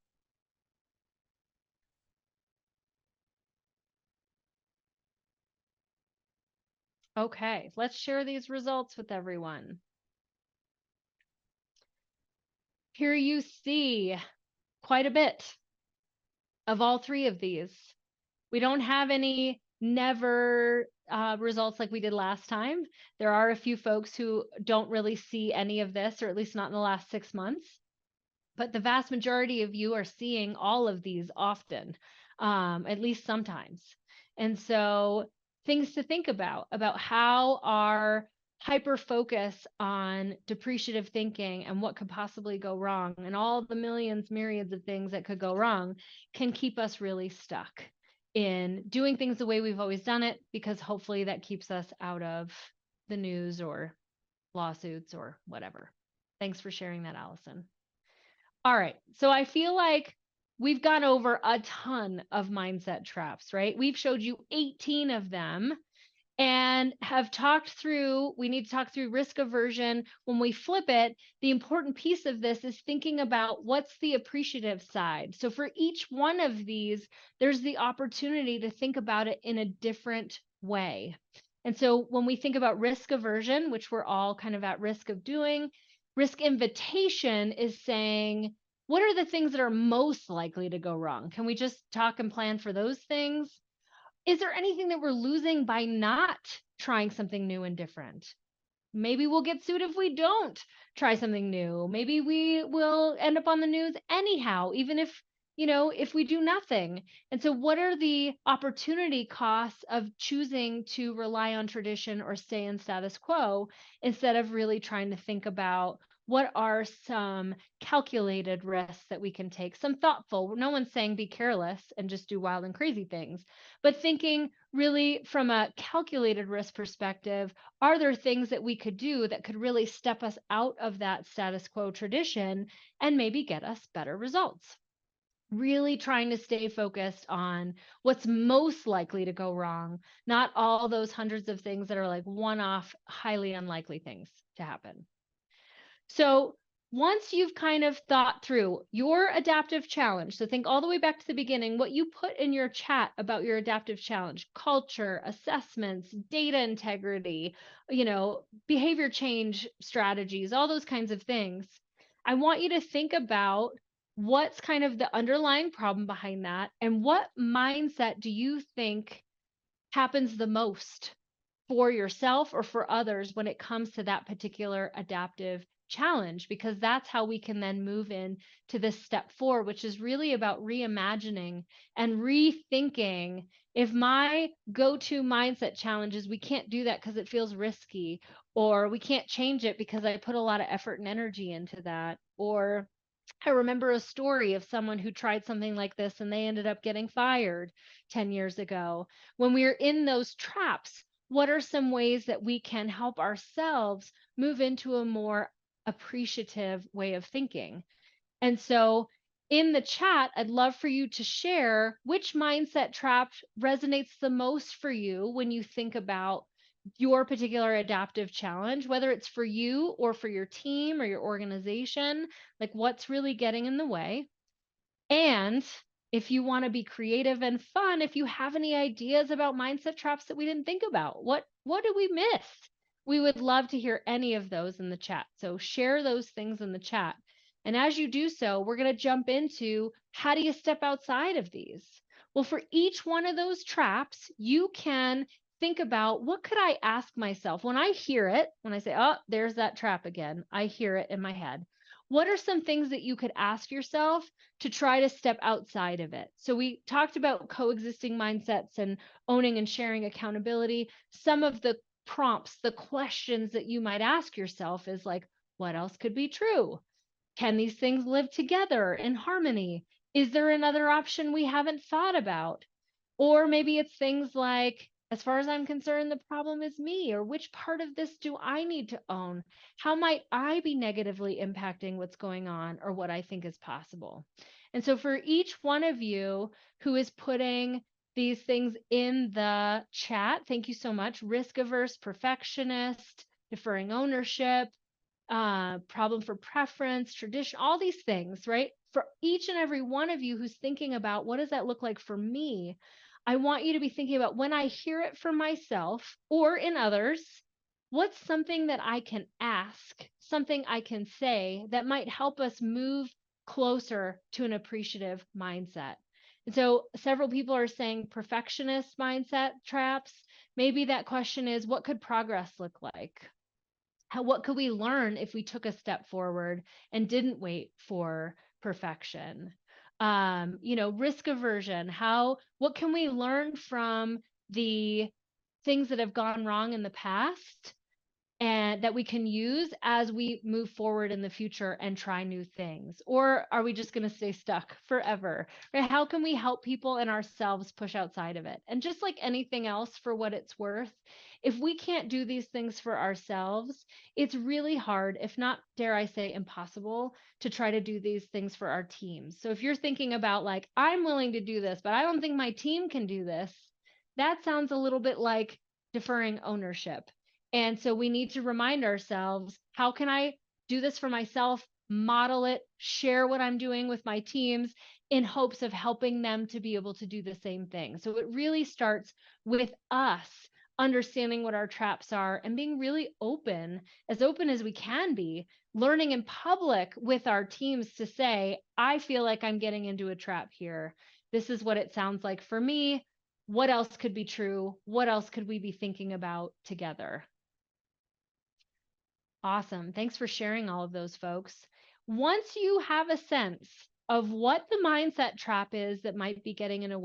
Okay, let's share these results with everyone. Here you see quite a bit of all three of these. We don't have any never results like we did last time. There are a few folks who don't really see any of this, or at least not in the last 6 months. But the vast majority of you are seeing all of these often, at least sometimes. And so things to think about how our hyper focus on depreciative thinking and what could possibly go wrong and all the millions, myriads of things that could go wrong can keep us really stuck in doing things the way we've always done it, because hopefully that keeps us out of the news or lawsuits or whatever. Thanks for sharing that, Allison. All right. So I feel like we've gone over a ton of mindset traps, right? We've showed you 18 of them and have talked through, we need to talk through risk aversion. When we flip it, the important piece of this is thinking about what's the appreciative side. So for each one of these, there's the opportunity to think about it in a different way. And so when we think about risk aversion, which we're all kind of at risk of doing, risk invitation is saying, what are the things that are most likely to go wrong? Can we just talk and plan for those things? Is there anything that we're losing by not trying something new and different? Maybe we'll get sued if we don't try something new. Maybe we will end up on the news anyhow, even if we do nothing. And so what are the opportunity costs of choosing to rely on tradition or stay in status quo instead of really trying to think about what are some calculated risks that we can take, some thoughtful, no one's saying be careless and just do wild and crazy things, but thinking really from a calculated risk perspective, are there things that we could do that could really step us out of that status quo tradition and maybe get us better results? Really trying to stay focused on what's most likely to go wrong, not all those hundreds of things that are like one-off, highly unlikely things to happen. So once you've kind of thought through your adaptive challenge, so think all the way back to the beginning, what you put in your chat about your adaptive challenge, culture, assessments, data integrity, behavior change strategies, all those kinds of things. I want you to think about what's kind of the underlying problem behind that and what mindset do you think happens the most for yourself or for others when it comes to that particular adaptive challenge, because that's how we can then move in to this step 4, which is really about reimagining and rethinking. If my go-to mindset challenge is we can't do that because it feels risky, or we can't change it because I put a lot of effort and energy into that, or I remember a story of someone who tried something like this and they ended up getting fired 10 years ago. When we're in those traps, what are some ways that we can help ourselves move into a more appreciative way of thinking? And so in the chat, I'd love for you to share which mindset trap resonates the most for you when you think about your particular adaptive challenge, whether it's for you or for your team or your organization, like what's really getting in the way. And if you want to be creative and fun, if you have any ideas about mindset traps that we didn't think about, what did we miss? We would love to hear any of those in the chat. So share those things in the chat. And as you do so, we're going to jump into how do you step outside of these? Well, for each one of those traps, you can think about what could I ask myself when I hear it, when I say, oh, there's that trap again, I hear it in my head. What are some things that you could ask yourself to try to step outside of it? So we talked about coexisting mindsets and owning and sharing accountability. Some of the prompts, the questions that you might ask yourself is like, what else could be true? Can these things live together in harmony? Is there another option we haven't thought about? Or maybe it's things like, as far as I'm concerned, the problem is me, or which part of this do I need to own? How might I be negatively impacting what's going on or what I think is possible? And so for each one of you who is putting these things in the chat, thank you so much. Risk averse, perfectionist, deferring ownership, problem for preference, tradition, all these things, right? For each and every one of you who's thinking about what does that look like for me, I want you to be thinking about when I hear it for myself or in others, what's something that I can ask, something I can say that might help us move closer to an appreciative mindset. And so several people are saying perfectionist mindset traps. Maybe that question is, what could progress look like? What could we learn if we took a step forward and didn't wait for perfection? Risk aversion, what can we learn from the things that have gone wrong in the past and that we can use as we move forward in the future and try new things? Or are we just going to stay stuck forever? Right? How can we help people and ourselves push outside of it? And just like anything else, for what it's worth, if we can't do these things for ourselves, it's really hard, if not, dare I say, impossible, to try to do these things for our teams. So if you're thinking about like, I'm willing to do this, but I don't think my team can do this, that sounds a little bit like deferring ownership. And so we need to remind ourselves, how can I do this for myself, model it, share what I'm doing with my teams in hopes of helping them to be able to do the same thing? So it really starts with us understanding what our traps are and being really open as we can be, learning in public with our teams to say, I feel like I'm getting into a trap here. This is what it sounds like for me. What else could be true? What else could we be thinking about together? Awesome. Thanks for sharing all of those, folks. Once you have a sense of what the mindset trap is that might be getting in the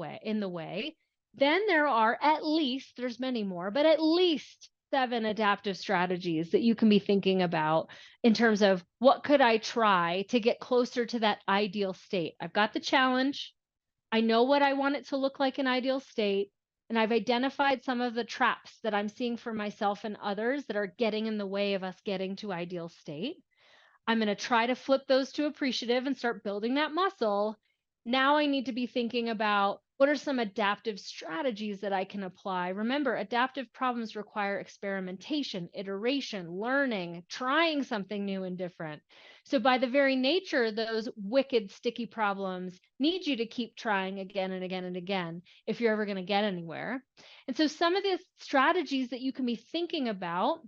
way, then there's many more, but at least 7 adaptive strategies that you can be thinking about in terms of what could I try to get closer to that ideal state. I've got the challenge. I know what I want it to look like in ideal state. And I've identified some of the traps that I'm seeing for myself and others that are getting in the way of us getting to ideal state. I'm going to try to flip those to appreciative and start building that muscle. Now I need to be thinking about what are some adaptive strategies that I can apply. Remember, adaptive problems require experimentation, iteration, learning, trying something new and different. So by the very nature, those wicked sticky problems need you to keep trying again and again and again if you're ever going to get anywhere. And so some of the strategies that you can be thinking about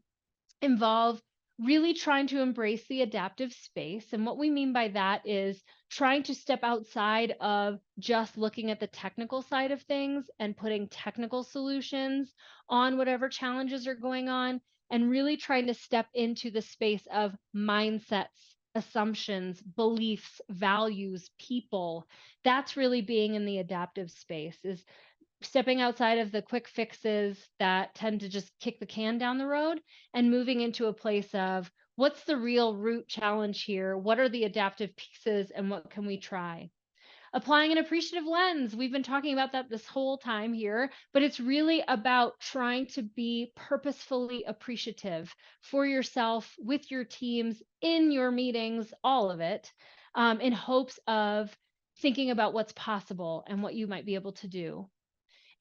involve really trying to embrace the adaptive space. And what we mean by that is trying to step outside of just looking at the technical side of things and putting technical solutions on whatever challenges are going on, and really trying to step into the space of mindsets, assumptions, beliefs, values, people. That's really being in the adaptive space, is stepping outside of the quick fixes that tend to just kick the can down the road and moving into a place of What's the real root challenge here? What are the adaptive pieces and what can we try? Applying an appreciative lens. We've been talking about that this whole time here, but it's really about trying to be purposefully appreciative for yourself, with your teams, in your meetings, all of it, in hopes of thinking about what's possible and what you might be able to do.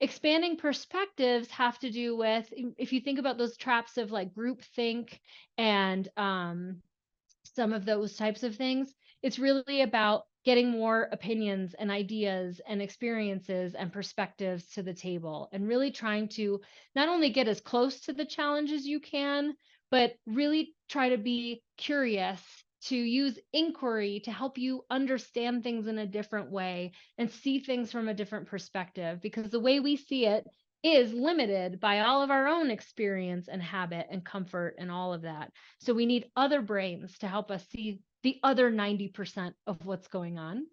Expanding perspectives have to do with, if you think about those traps of like groupthink and some of those types of things, it's really about getting more opinions and ideas and experiences and perspectives to the table and really trying to not only get as close to the challenge as you can, but really try to be curious, to use inquiry to help you understand things in a different way and see things from a different perspective, because the way we see it is limited by all of our own experience and habit and comfort and all of that. So we need other brains to help us see the other 90% of what's going on.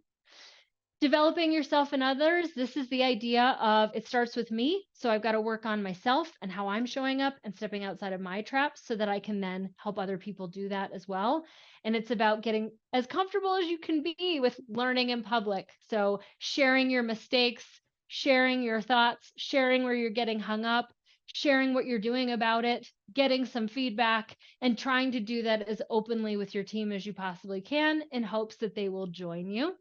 Developing yourself and others. This is the idea of it starts with me. So I've got to work on myself and how I'm showing up and stepping outside of my traps so that I can then help other people do that as well. And it's about getting as comfortable as you can be with learning in public. So sharing your mistakes, sharing your thoughts, sharing where you're getting hung up, sharing what you're doing about it, getting some feedback, and trying to do that as openly with your team as you possibly can in hopes that they will join you.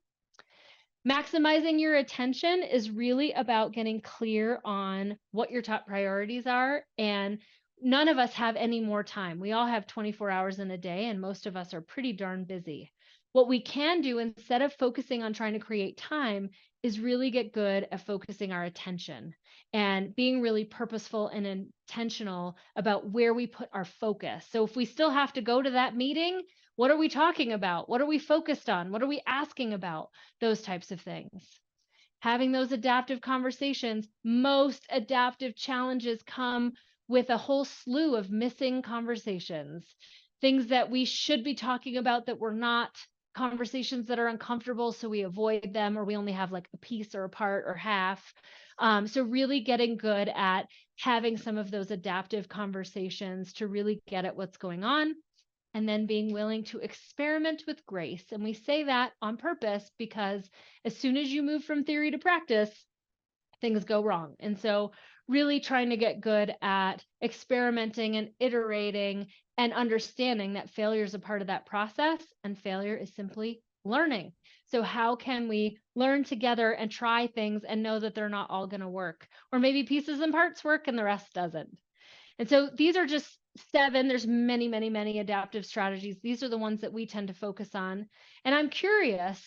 Maximizing your attention is really about getting clear on what your top priorities are. And none of us have any more time. We all have 24 hours in a day, and most of us are pretty darn busy. What we can do instead of focusing on trying to create time is really get good at focusing our attention and being really purposeful and intentional about where we put our focus. So if we still have to go to that meeting, what are we talking about? What are we focused on? What are we asking about? Those types of things. Having those adaptive conversations. Most adaptive challenges come with a whole slew of missing conversations, things that we should be talking about that we're not, conversations that are uncomfortable, so we avoid them, or we only have like a piece or a part or half. So really getting good at having some of those adaptive conversations to really get at what's going on, and then being willing to experiment with grace. And we say that on purpose because as soon as you move from theory to practice, things go wrong. And so really trying to get good at experimenting and iterating and understanding that failure is a part of that process, and failure is simply learning. So how can we learn together and try things and know that they're not all going to work, or maybe pieces and parts work and the rest doesn't? And so these are just 7. There's many, many, many adaptive strategies. These are the ones that we tend to focus on. And I'm curious,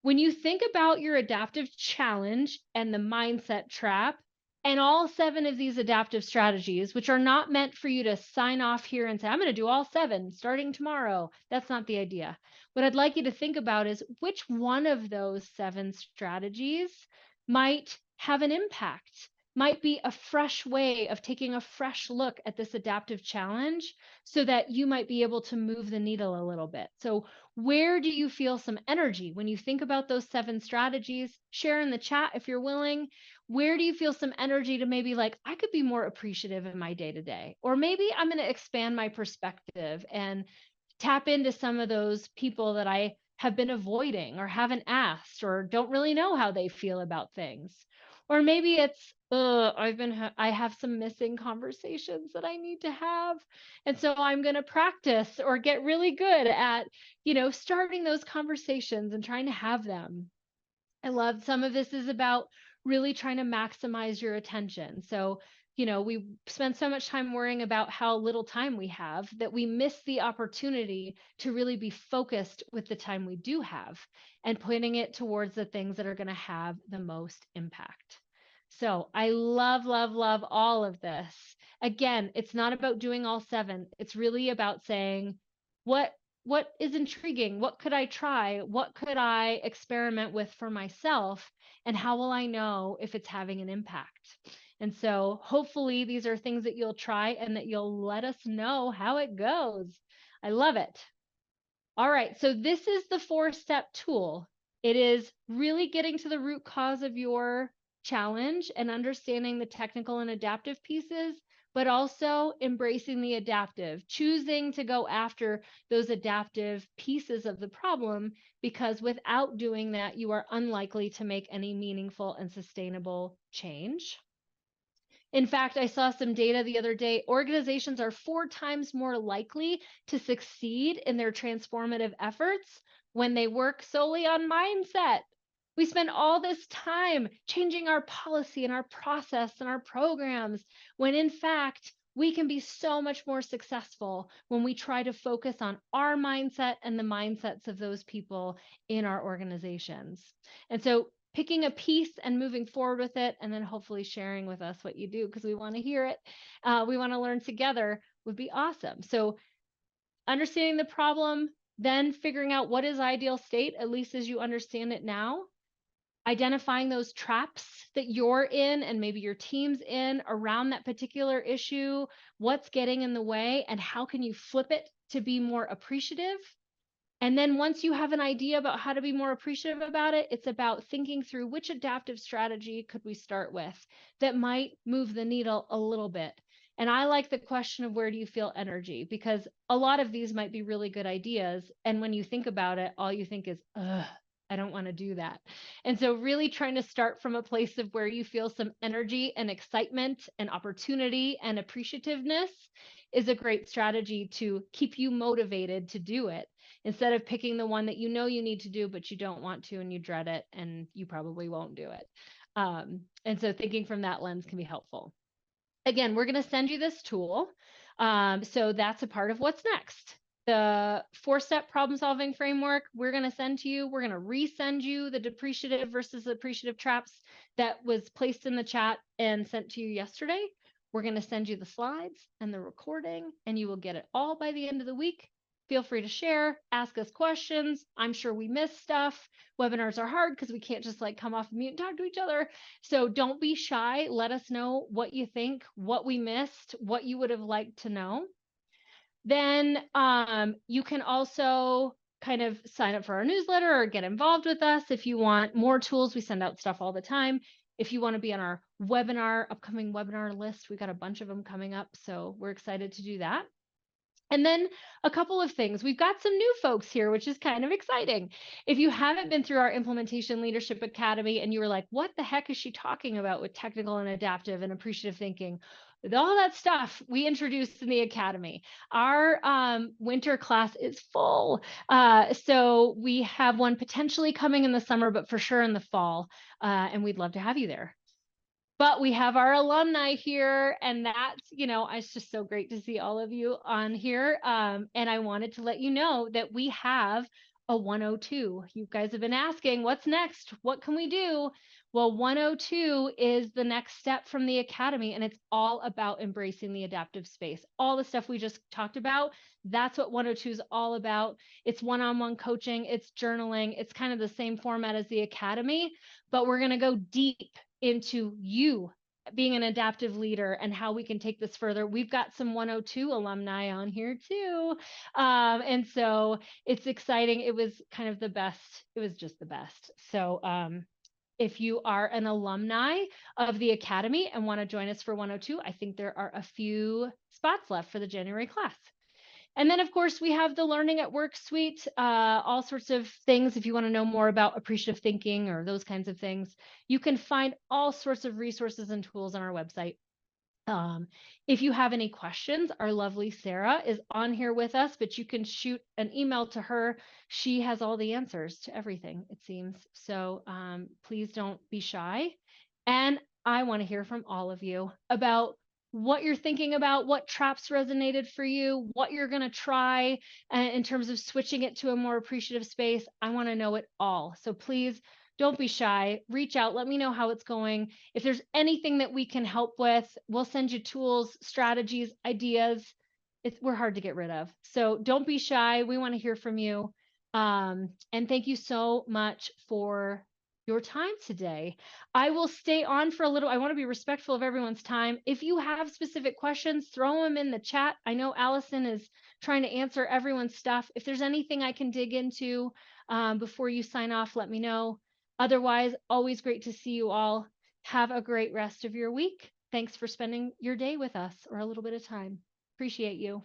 when you think about your adaptive challenge and the mindset trap, and all 7 of these adaptive strategies, which are not meant for you to sign off here and say, I'm going to do all 7 starting tomorrow. That's not the idea. What I'd like you to think about is which one of those 7 strategies might have an impact, might be a fresh way of taking a fresh look at this adaptive challenge so that you might be able to move the needle a little bit. So where do you feel some energy when you think about those 7 strategies? Share in the chat if you're willing. Where do you feel some energy to maybe like, I could be more appreciative in my day to day, or maybe I'm going to expand my perspective and tap into some of those people that I have been avoiding or haven't asked or don't really know how they feel about things. Or maybe it's, I have some missing conversations that I need to have. And so I'm going to practice or get really good at, starting those conversations and trying to have them. I love some of this is about really trying to maximize your attention. So, we spend so much time worrying about how little time we have that we miss the opportunity to really be focused with the time we do have and putting it towards the things that are going to have the most impact. So I love, love, love all of this. Again, it's not about doing all 7. It's really about saying, what is intriguing? What could I try? What could I experiment with for myself? And how will I know if it's having an impact? And so hopefully these are things that you'll try and that you'll let us know how it goes. I love it. All right, so this is the 4-step tool. It is really getting to the root cause of your challenge and understanding the technical and adaptive pieces, but also embracing the adaptive, choosing to go after those adaptive pieces of the problem, because without doing that, you are unlikely to make any meaningful and sustainable change. In fact, I saw some data the other day. Organizations are 4 times more likely to succeed in their transformative efforts when they work solely on mindset. We spend all this time changing our policy and our process and our programs, when in fact, we can be so much more successful when we try to focus on our mindset and the mindsets of those people in our organizations. And so picking a piece and moving forward with it, and then hopefully sharing with us what you do, because we want to hear it. We want to learn together, would be awesome. So understanding the problem, then figuring out what is ideal state, at least as you understand it now, identifying those traps that you're in and maybe your team's in around that particular issue, what's getting in the way, and how can you flip it to be more appreciative. And then once you have an idea about how to be more appreciative about it, it's about thinking through which adaptive strategy could we start with that might move the needle a little bit. And I like the question of where do you feel energy? Because a lot of these might be really good ideas. And when you think about it, all you think is, ugh, I don't want to do that. And so really trying to start from a place of where you feel some energy and excitement and opportunity and appreciativeness is a great strategy to keep you motivated to do it, instead of picking the one that you know you need to do, but you don't want to and you dread it and you probably won't do it. And so thinking from that lens can be helpful. Again, we're going to send you this tool. So that's a part of what's next. The 4-step problem solving framework we're going to send to you. We're going to resend you the depreciative versus appreciative traps that was placed in the chat and sent to you yesterday. We're going to send you the slides and the recording, and you will get it all by the end of the week. Feel free to share, ask us questions. I'm sure we missed stuff. Webinars are hard because we can't just like come off mute and talk to each other. So don't be shy. Let us know what you think, what we missed, what you would have liked to know. Then you can also kind of sign up for our newsletter or get involved with us if you want more tools. We send out stuff all the time. If you want to be on our upcoming webinar list, we got a bunch of them coming up. So we're excited to do that. And then a couple of things. We've got some new folks here, which is kind of exciting. If you haven't been through our Implementation Leadership Academy and you were like, what the heck is she talking about with technical and adaptive and appreciative thinking? With all that stuff we introduced in the Academy. Our winter class is full. So we have one potentially coming in the summer, but for sure in the fall. And we'd love to have you there. But we have our alumni here, and that's, it's just so great to see all of you on here. And I wanted to let you know that we have a 102. You guys have been asking, what's next? What can we do? Well, 102 is the next step from the Academy, and it's all about embracing the adaptive space. All the stuff we just talked about, that's what 102 is all about. It's one-on-one coaching, it's journaling, it's kind of the same format as the Academy, but we're going to go deep into you being an adaptive leader and how we can take this further. We've got some 102 alumni on here too. And so it's exciting. It was kind of the best. It was just the best. So if you are an alumni of the Academy and want to join us for 102, I think there are a few spots left for the January class. And then, of course, we have the Learning at Work suite, all sorts of things. If you want to know more about appreciative thinking or those kinds of things, you can find all sorts of resources and tools on our website. If you have any questions, our lovely Sarah is on here with us, but you can shoot an email to her. She has all the answers to everything, it seems. So please don't be shy. And I want to hear from all of you about what you're thinking about, what traps resonated for you, what you're going to try in terms of switching it to a more appreciative space. I want to know it all. So please don't be shy. Reach out. Let me know how it's going. If there's anything that we can help with, we'll send you tools, strategies, ideas. We're hard to get rid of. So don't be shy. We want to hear from you. And thank you so much for your time today. I will stay on for a little. I want to be respectful of everyone's time. If you have specific questions, throw them in the chat. I know Allison is trying to answer everyone's stuff. If there's anything I can dig into before you sign off, let me know. Otherwise, always great to see you all. Have a great rest of your week. Thanks for spending your day with us or a little bit of time. Appreciate you.